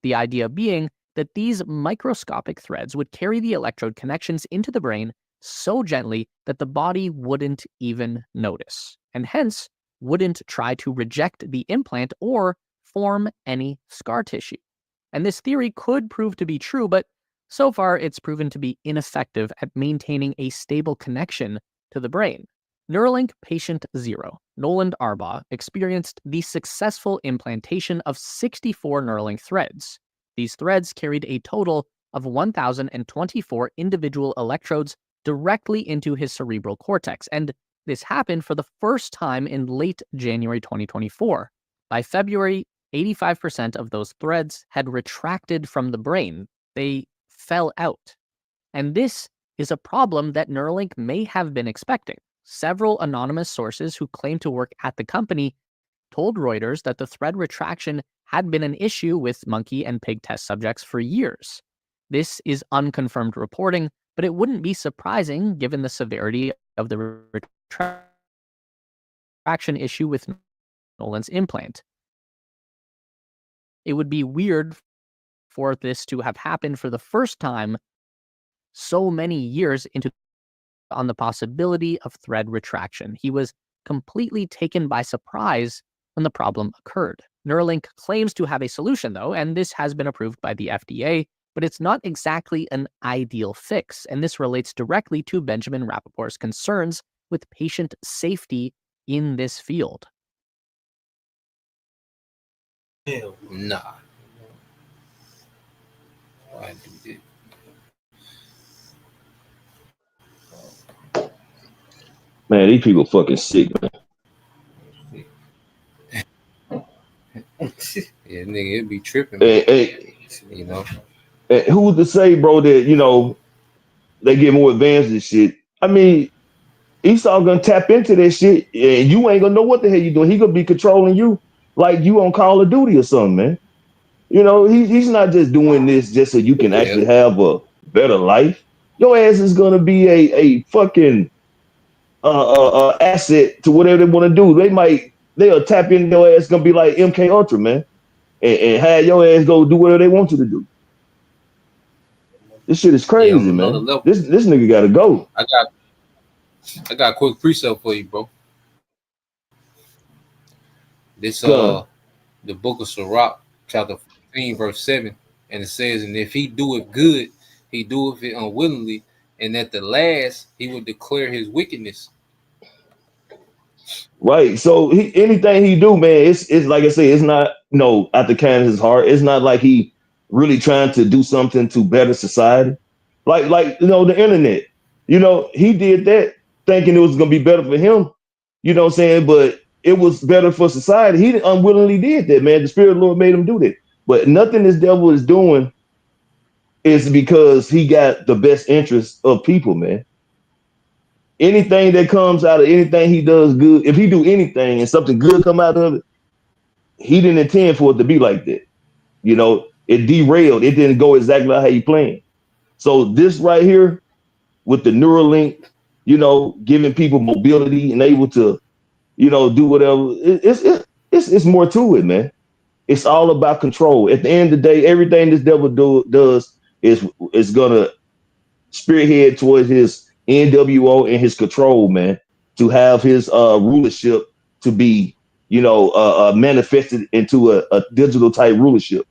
The idea being that these microscopic threads would carry the electrode connections into the brain so gently that the body wouldn't even notice, and hence wouldn't try to reject the implant or form any scar tissue. And this theory could prove to be true, but so far it's proven to be ineffective at maintaining a stable connection to the brain. Neuralink patient 0, Noland Arbaugh, experienced the successful implantation of 64 Neuralink threads. These threads carried a total of 1,024 individual electrodes directly into his cerebral cortex, and this happened for the first time in late January 2024. By February, 85% of those threads had retracted from the brain. They fell out. And this is a problem that Neuralink may have been expecting. Several anonymous sources who claim to work at the company told Reuters that the thread retraction had been an issue with monkey and pig test subjects for years. This is unconfirmed reporting, but it wouldn't be surprising given the severity of the retraction issue with Nolan's implant. It would be weird for this to have happened for the first time so many years into on the possibility of thread retraction. He was completely taken by surprise when the problem occurred. Neuralink claims to have a solution, though, and this has been approved by the FDA, but it's not exactly an ideal fix, and this relates directly to Benjamin Rappaport's concerns with patient safety in this field. Hell nah. Why do this? Man, these people fucking sick, man. Yeah, nigga, it'd be tripping, you know. Who was to say, bro, that, you know, they get more advanced and shit? I mean, Esau gonna tap into that shit, and you ain't gonna know what the hell you doing. He gonna be controlling you like you on Call of Duty or something, man. You know, he's not just doing this just so you can actually have a better life. Your ass is gonna be a fucking asset to whatever they want to do. They'll tap in your ass, gonna be like MK Ultra, man, and have your ass go do whatever they want you to do. This shit is crazy, man. Level. This nigga gotta go. I got a quick precept for you, bro. This the book of Sirach, chapter 14, verse 7, and it says, and if he do it good, he doeth it unwillingly, and at the last he will declare his wickedness. Right. So anything he do, man, it's like I say, it's not out the kind of his heart. It's not like he really trying to do something to better society. Like the internet. He did that thinking it was gonna be better for him. You know what I'm saying? But it was better for society. He unwillingly did that, man. The Spirit of the Lord made him do that. But nothing this devil is doing is because he got the best interest of people, man. Anything that comes out of anything he does good, if he do anything and something good come out of it, he didn't intend for it to be like that. It derailed. It didn't go exactly how he planned. So this right here with the Neuralink, giving people mobility and able to, do whatever. It's more to it, man. It's all about control. At the end of the day, everything this devil does is gonna spearhead towards his NWO and his control, man, to have his rulership to be, manifested into a digital type rulership.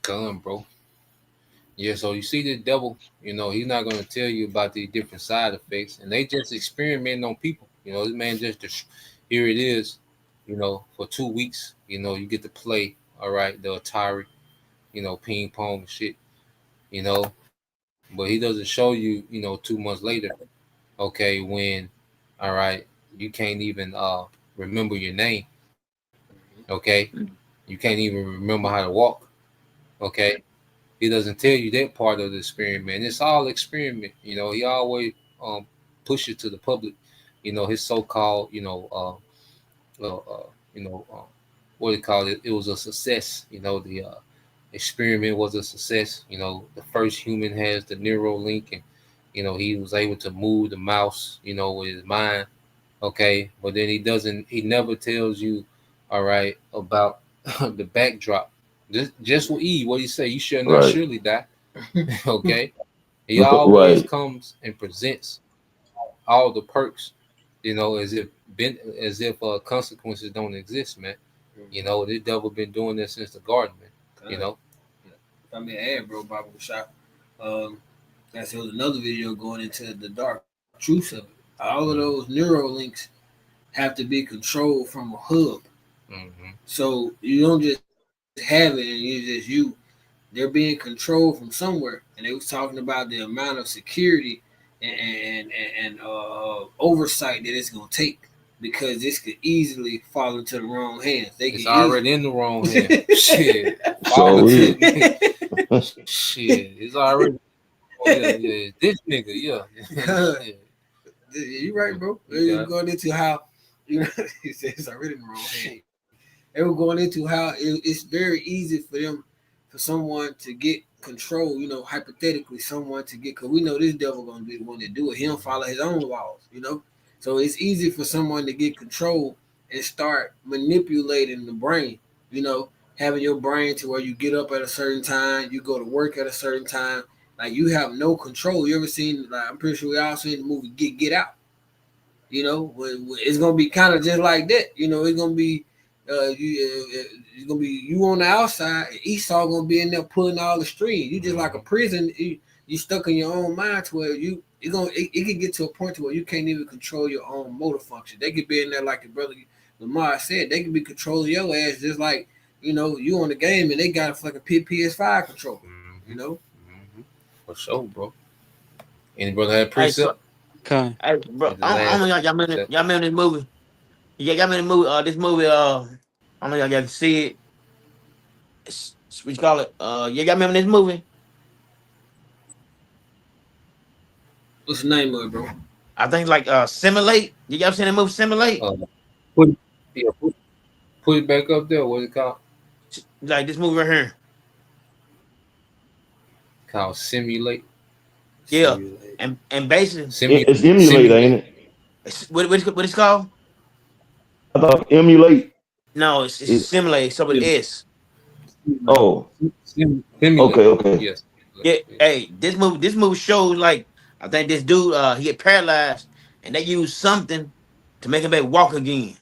Come, bro. Yeah, so you see the devil, he's not going to tell you about the different side effects, and they just experimenting on people. This man just here it is, for 2 weeks, you get to play, all right, the Atari, ping pong shit, but he doesn't show you, 2 months later, okay, when, all right, you can't even remember your name, okay, you can't even remember how to walk, okay. He doesn't tell you that part of the experiment. It's all experiment. He always push it to the public. His so-called, what do you call it? It was a success. The experiment was a success. The first human has the Neuralink, and he was able to move the mouse, with his mind. Okay, but then he never tells you, all right, about the backdrop. Just with E, what he say? You shall not surely die. Okay, he always comes and presents all the perks, as if consequences don't exist, man. This devil been doing this since the garden, man. I mean, add, bro, Bible shop. There was another video going into the dark truth of it. All of those Neuralinks have to be controlled from a hub. Mm-hmm. So you don't just have it and you. They're being controlled from somewhere. And they was talking about the amount of security and oversight that it's going to take, because this could easily fall into the wrong hands. It's already in the wrong hands. Shit. Shit. It's already. Yeah. This nigga, yeah. You right, bro. You You're got it. going into how you know he said it's already in the wrong hand. They were going into how it's very easy for them, for someone to get control. You know, hypothetically, someone to get, because we know this devil gonna be the one to do it. He don't follow his own laws. You know, so it's easy for someone to get control and start manipulating the brain. You know, having your brain to where you get up at a certain time, you go to work at a certain time. Like you have no control. You ever seen? Like I'm pretty sure we all seen the movie Get Out. You know, it's gonna be kind of just like that. You know, it's gonna be it's gonna be you on the outside. Esau gonna be in there pulling all the strings. You just like a prison. You stuck in your own mind to where it can get to a point to where you can't even control your own motor function. They could be in there like your brother Lamar said. They could be controlling your ass just like you on the game and they got a fucking PS5 controller. You know. For sure, bro. Any brother had Hey, so, precept? hey, bro, At the I don't last know precept. y'all remember this movie? Yeah, y'all remember the movie? This movie. I don't know y'all can see it. What you call it? Yeah, y'all remember this movie? What's the name of it, bro? I think like Simulate. You ever seen the movie Simulate? Put, yeah, put it back up there. What's it called? Like this movie right here. Called Simulate. Yeah, Simulate. and basically, It's emulate, ain't it? what it's called? I thought emulate. No, it's Simulate. So it is. Oh, Simulate. okay. Yes. Yeah. Hey, this movie shows like I think this dude he get paralyzed and they use something to make him back walk again.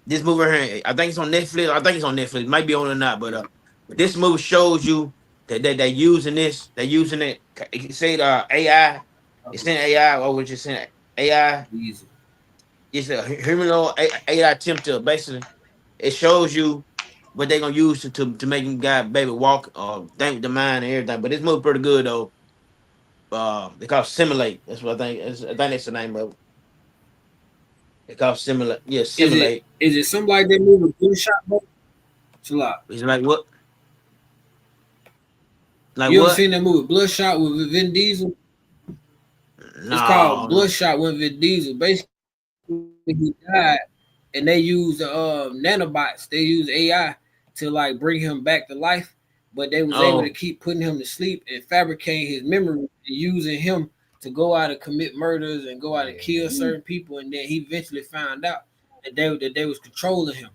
This movie right here, I think it's on Netflix. I think it's on Netflix. Might be on or not, but this movie shows you that they're using this. They're using it. It said AI. It's saying AI. Or was just saying AI? Easy. It's a humanoid AI attempt to basically. It shows you what they're gonna use to make him guy baby walk or think with the mind and everything. But this movie pretty good though. They call it Simulate. That's what I think. I think that's the name of it. They call it Simulate. Yeah, Simulate. Is it something like that movie Bloodshot, bro? Chill out. It's like what? Like You ever what? seen that movie Bloodshot with Vin Diesel? It's called No. Bloodshot with Vin Diesel. Basically, he died, and they use nanobots. They use AI to like bring him back to life, but they was able to Oh. keep putting him to sleep and fabricating his memory and using him to go out and commit murders and go out and kill certain people. And then he eventually found out that they was controlling him.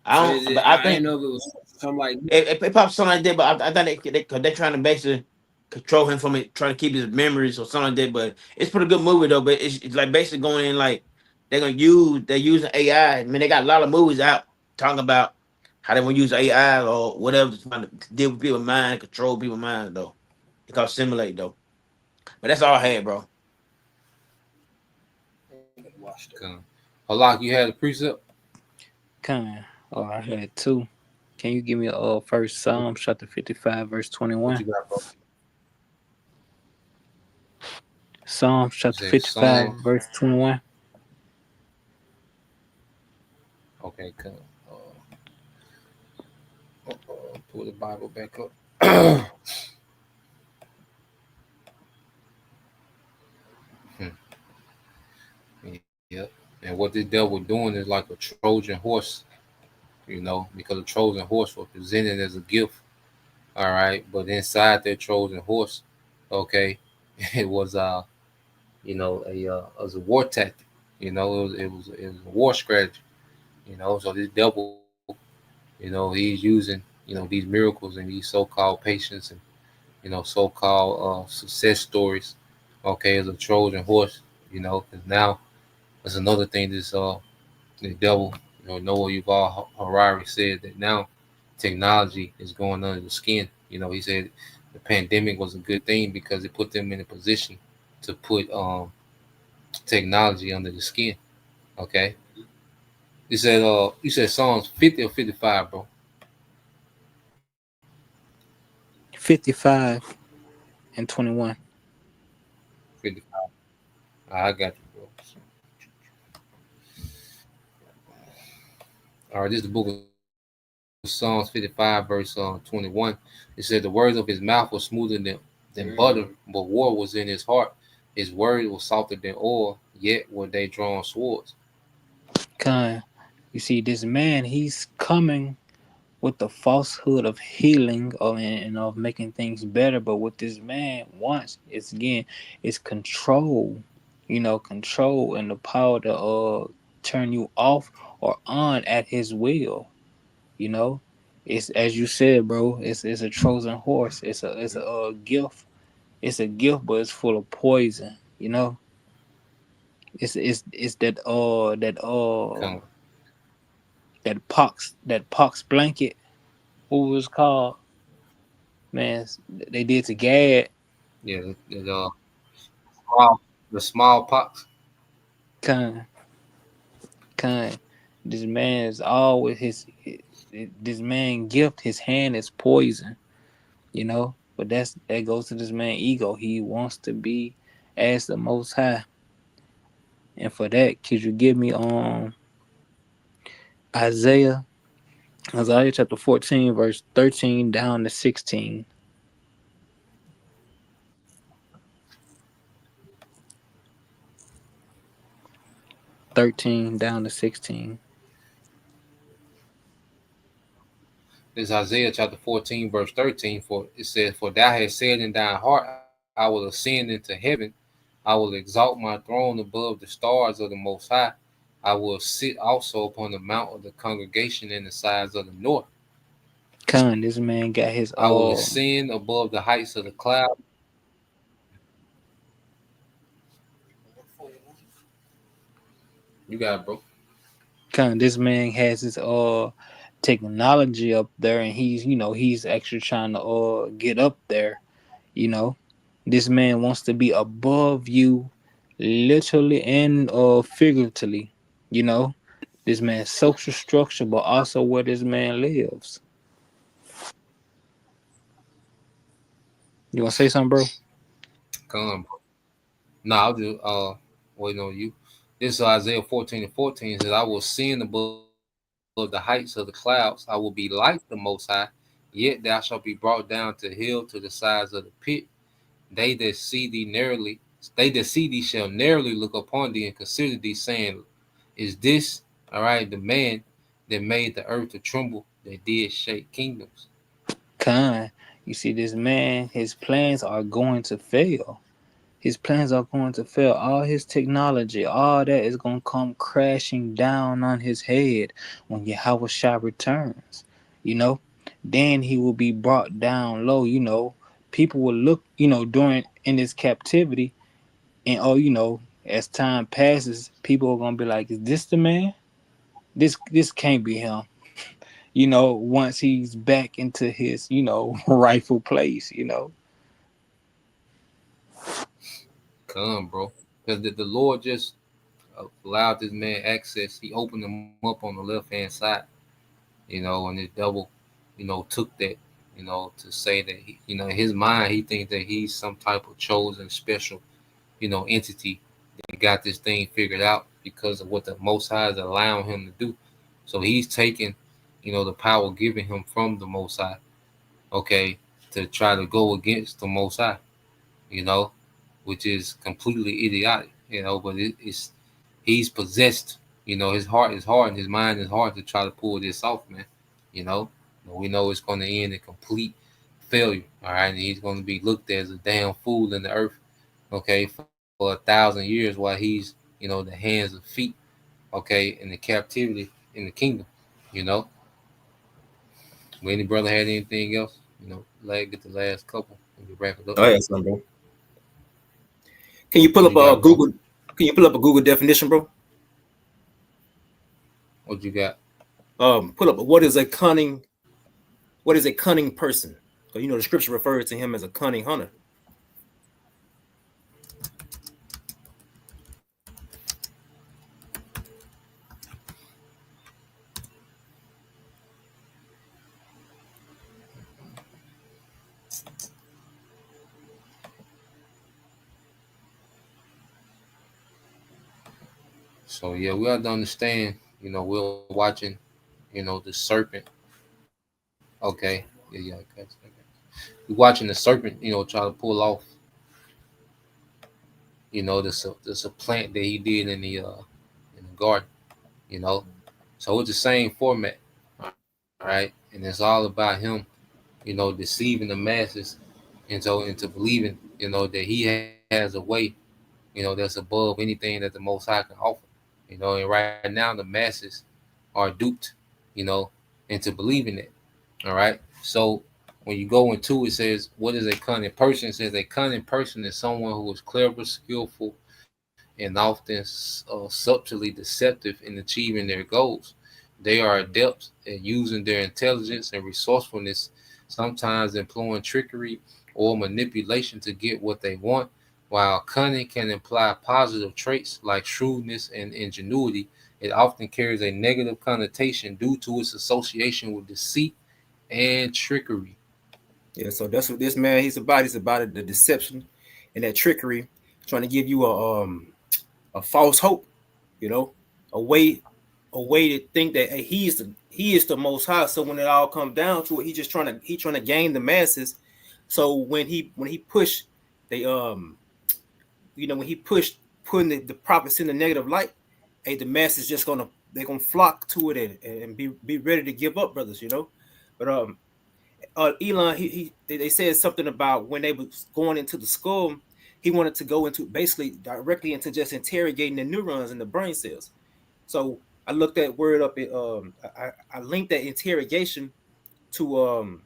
I So don't. But I I didn't think know if it was something like that. it pops something like that. But I think they're trying to basically control him from it, trying to keep his memories or something like that. But it's a pretty good movie though. But it's like basically going in like they're using AI. I mean, they got a lot of movies out talking about how they want to use AI or whatever to try to deal with people's mind, control people's mind though. It's called Simulate though. But that's all I had, bro. Halak, you had a precept? I had two. Can you give me first Psalm chapter 55 verse 21? What you got, bro? Psalm chapter 55 Psalm? verse 21. Okay, cool. Pull the Bible back up. Yep. And what this devil doing is like a Trojan horse, because a Trojan horse was presented as a gift. All right, but inside that Trojan horse, okay, it was as a war tactic. It was a war strategy. So this devil, he's using these miracles and these so-called patients and so-called success stories, okay, as a Trojan horse. Because now that's another thing. The devil, Noah Yuval Harari said that now technology is going under the skin. He said the pandemic was a good thing because it put them in a position to put technology under the skin. Okay. You said Psalms 50 or 55, bro? 55 and 21. 55. I got you, bro. All right, this is the book of Psalms 55, verse 21. It said, the words of his mouth were smoother than butter, but war was in his heart. His word was softer than oil, yet were they drawn swords. Kind. You see, this man, he's coming with the falsehood of healing and of making things better. But what this man wants is, again, is control. Control and the power to turn you off or on at his will. You know, it's as you said, bro. It's a Trojan horse. It's a gift. It's a gift, but it's full of poison. It's Come, that pox blanket. What was it called? Man, they did to Gad. yeah, small, the smallpox. Kind, kind. This man is always this man gift. His hand is poison. But that goes to this man ego. He wants to be as the Most High, and for that, could you give me Isaiah Isaiah chapter 14 verse 13 down to 16. 13 down to 16. This Isaiah chapter 14, verse 13. For it says, "For thou hast said in thine heart, I will ascend into heaven. I will exalt my throne above the stars of the Most High. I will sit also upon the mount of the congregation in the sides of the north. This man got his I will ascend above the heights of the cloud." You got it, bro. This man has his technology up there, and he's actually trying to get up there. This man wants to be above you, literally and figuratively. This man's social structure, but also where this man lives. You want to say something, bro? Come, bro. No, I'll just waiting on you. This is Isaiah 14 and 14 says, "I will ascend above the heights of the clouds. I will be like the Most High. Yet thou shalt be brought down to hell to the sides of the pit. They that see thee narrowly, they that see thee shall narrowly look upon thee and consider thee, saying, Is this all right? The man that made the earth to tremble, that did shake kingdoms." You see, this man, his plans are going to fail. His plans are going to fail. All his technology, all that is going to come crashing down on his head when Yahweh Shah returns. Then he will be brought down low. People will look, during in his captivity, and as time passes, people are gonna be like, "Is this the man? This can't be him." Once he's back into his, rightful place. Come, bro. Because the Lord just allowed this man access. He opened him up on the left hand side, and the devil, took that, to say that in his mind he thinks that he's some type of chosen special, entity that got this thing figured out because of what the Most High is allowing him to do. So he's taking, the power given him from the Most High, okay, to try to go against the Most High, you know, which is completely idiotic, but it's he's possessed, his heart is hard and his mind is hard to try to pull this off, man. You know, we know it's going to end in complete failure, all right, and he's going to be looked at as a damn fool in the earth, okay, for 1,000 years while he's, the hands and feet, okay, in the captivity in the kingdom, you know. When any brother had anything else, get the last couple and we wrap it up. Oh yeah, son, bro. Can you pull What up you a got, bro? Google? Can you pull up a Google definition, bro? What you got? Pull up. What is a cunning? What is a cunning person? So the scripture refers to him as a cunning hunter. So yeah, we have to understand, we're watching, the serpent. Okay. Yeah, okay. We're watching the serpent, try to pull off, You know, there's a plant that he did in the garden. You know, so it's the same format, right? And it's all about him, you know, deceiving the masses, and so into believing, you know, that he has a way, you know, that's above anything that the Most High can offer. You know, and right now the masses are duped, you know, into believing it. All right. So when you go into it, says, what is a cunning person? It says a cunning person is someone who is clever, skillful, and often subtly deceptive in achieving their goals. They are adept at using their intelligence and resourcefulness, sometimes employing trickery or manipulation to get what they want. While cunning can imply positive traits like shrewdness and ingenuity, it often carries a negative connotation due to its association with deceit and trickery. Yeah, so that's what this man he's about. He's about the deception and that trickery, trying to give you a false hope, you know, a way to think that hey, he is the most high. So when it all comes down to it, he's trying to gain the masses. So when he pushed they when he pushed putting the prophets in the negative light, hey, the masses just they're gonna flock to it and be ready to give up, brothers, you know. But Elon, they said something about when they was going into the skull, he wanted to go into basically directly into just interrogating the neurons in the brain cells. So I looked that word up. I linked that interrogation to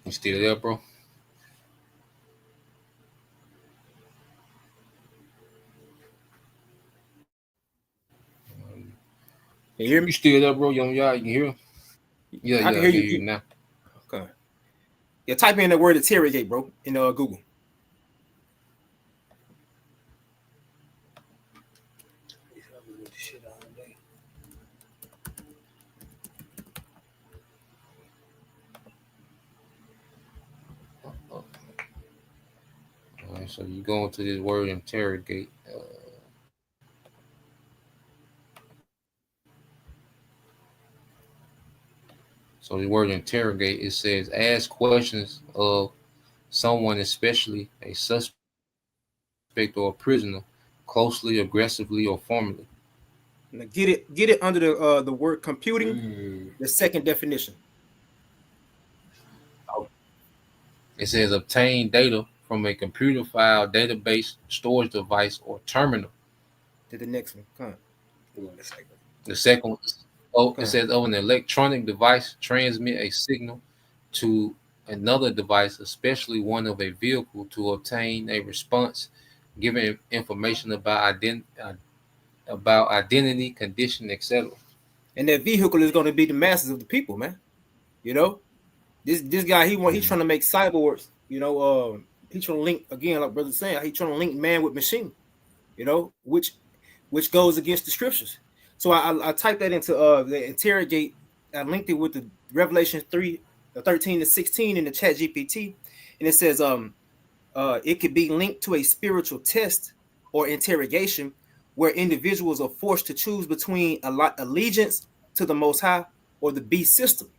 You still there, bro? Can you hear You me? still there, bro? Y'all, you can hear him? Yeah, I can yeah, I hear hear you. you now. Okay. Yeah, type in the word interrogate, bro, in Google. All right, so you go into this word interrogate. So the word interrogate, it says ask questions of someone, especially a suspect or a prisoner, closely, aggressively, or formally. Now get it under the word computing, the second definition. It says obtain data from a computer file, database, storage device, or terminal. To the next one. Come on. The second one, it Come on. says of an electronic device transmit a signal to another device, especially one of a vehicle, to obtain a response, giving information about identity, condition, etc. And that vehicle is going to be the masses of the people, man. You know, this guy he's trying to make cyborgs. You know, he's trying to link again, like brother saying, he's trying to link man with machine. You know, which goes against the scriptures. So I typed that into the interrogate. I linked it with the Revelation 3:13 to 16 in the chat GPT, and it says it could be linked to a spiritual test or interrogation where individuals are forced to choose between allegiance to the Most High or the beast system.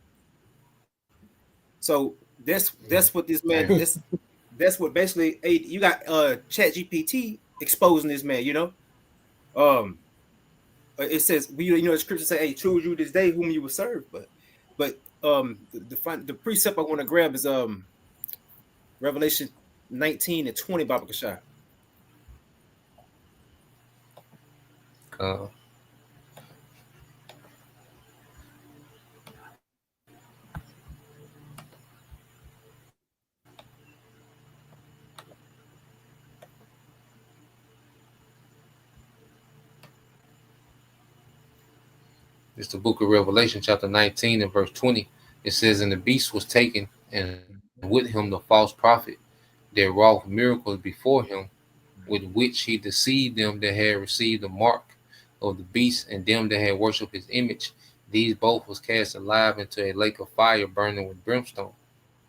So that's what this man that's what basically you got chat GPT exposing this man, you know. um it says the scripture say, hey, choose you this day whom you will serve, but the precept I want to grab is Revelation 19:20, Baba Kashai. It's the book of Revelation, chapter 19 and verse 20. It says, and the beast was taken, and with him the false prophet that wrought miracles before him, with which he deceived them that had received the mark of the beast and them that had worshipped his image. These both was cast alive into a lake of fire burning with brimstone.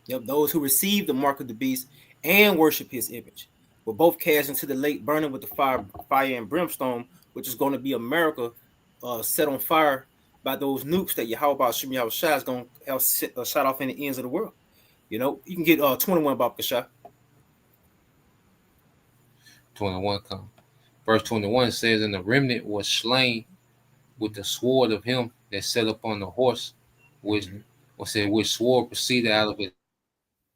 Yep, those who receive the mark of the beast and worship his image. were both cast into the lake, burning with the fire and brimstone, which is going to be America set on fire by those nukes that Yahweh Shem Yahushua is going to have shot off in the ends of the world. You know, you can get 21 Bob Kasha. 21 come. Verse 21 says, and the remnant was slain with the sword of him that sat upon the horse, which which sword proceeded out of his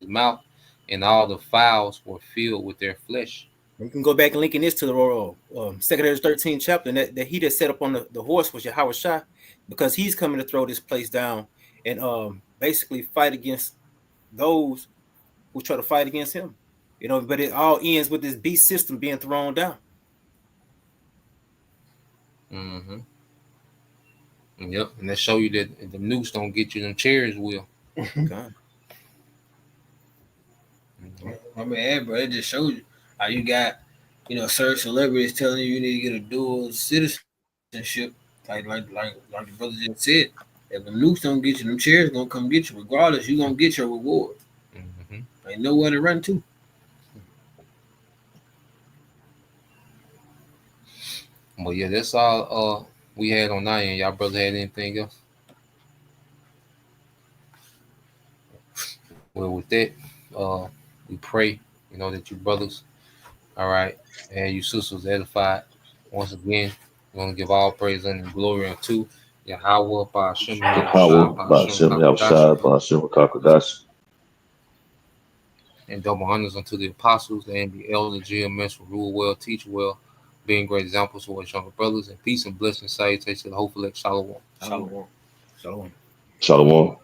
mouth, and all the fowls were filled with their flesh. You can go back and linking this to the 2nd 13th chapter, and that he that sat up on the horse was Yahweh Shai, because he's coming to throw this place down and basically fight against those who try to fight against him. You know, but it all ends with this beast system being thrown down. Mm-hmm. Yep, and that show you that the nukes don't get you, them chairs will. Okay. I mean, bro, it just shows you how you got, you know, certain celebrities telling you need to get a dual citizenship, like the brother just said. If the nukes don't get you, them chairs gonna come get you. Regardless, you gonna get your reward. Mm-hmm. Ain't nowhere to run to. But yeah, that's all we had on that end. Y'all brother had anything else? Well, with that, we pray, you know, that you brothers, all right, and you sisters edified. Once again, we want to give all praise and glory unto Yahweh, Ba'ashem, Ba'ashem, and double honors unto the apostles and the elders, GMS, who rule well, teach well, being great examples for his younger brothers, and peace and blessing, salutations to the hopeful Shalom. Shalom. Shalom. Shalom.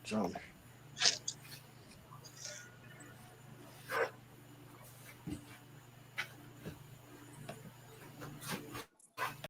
Shalom.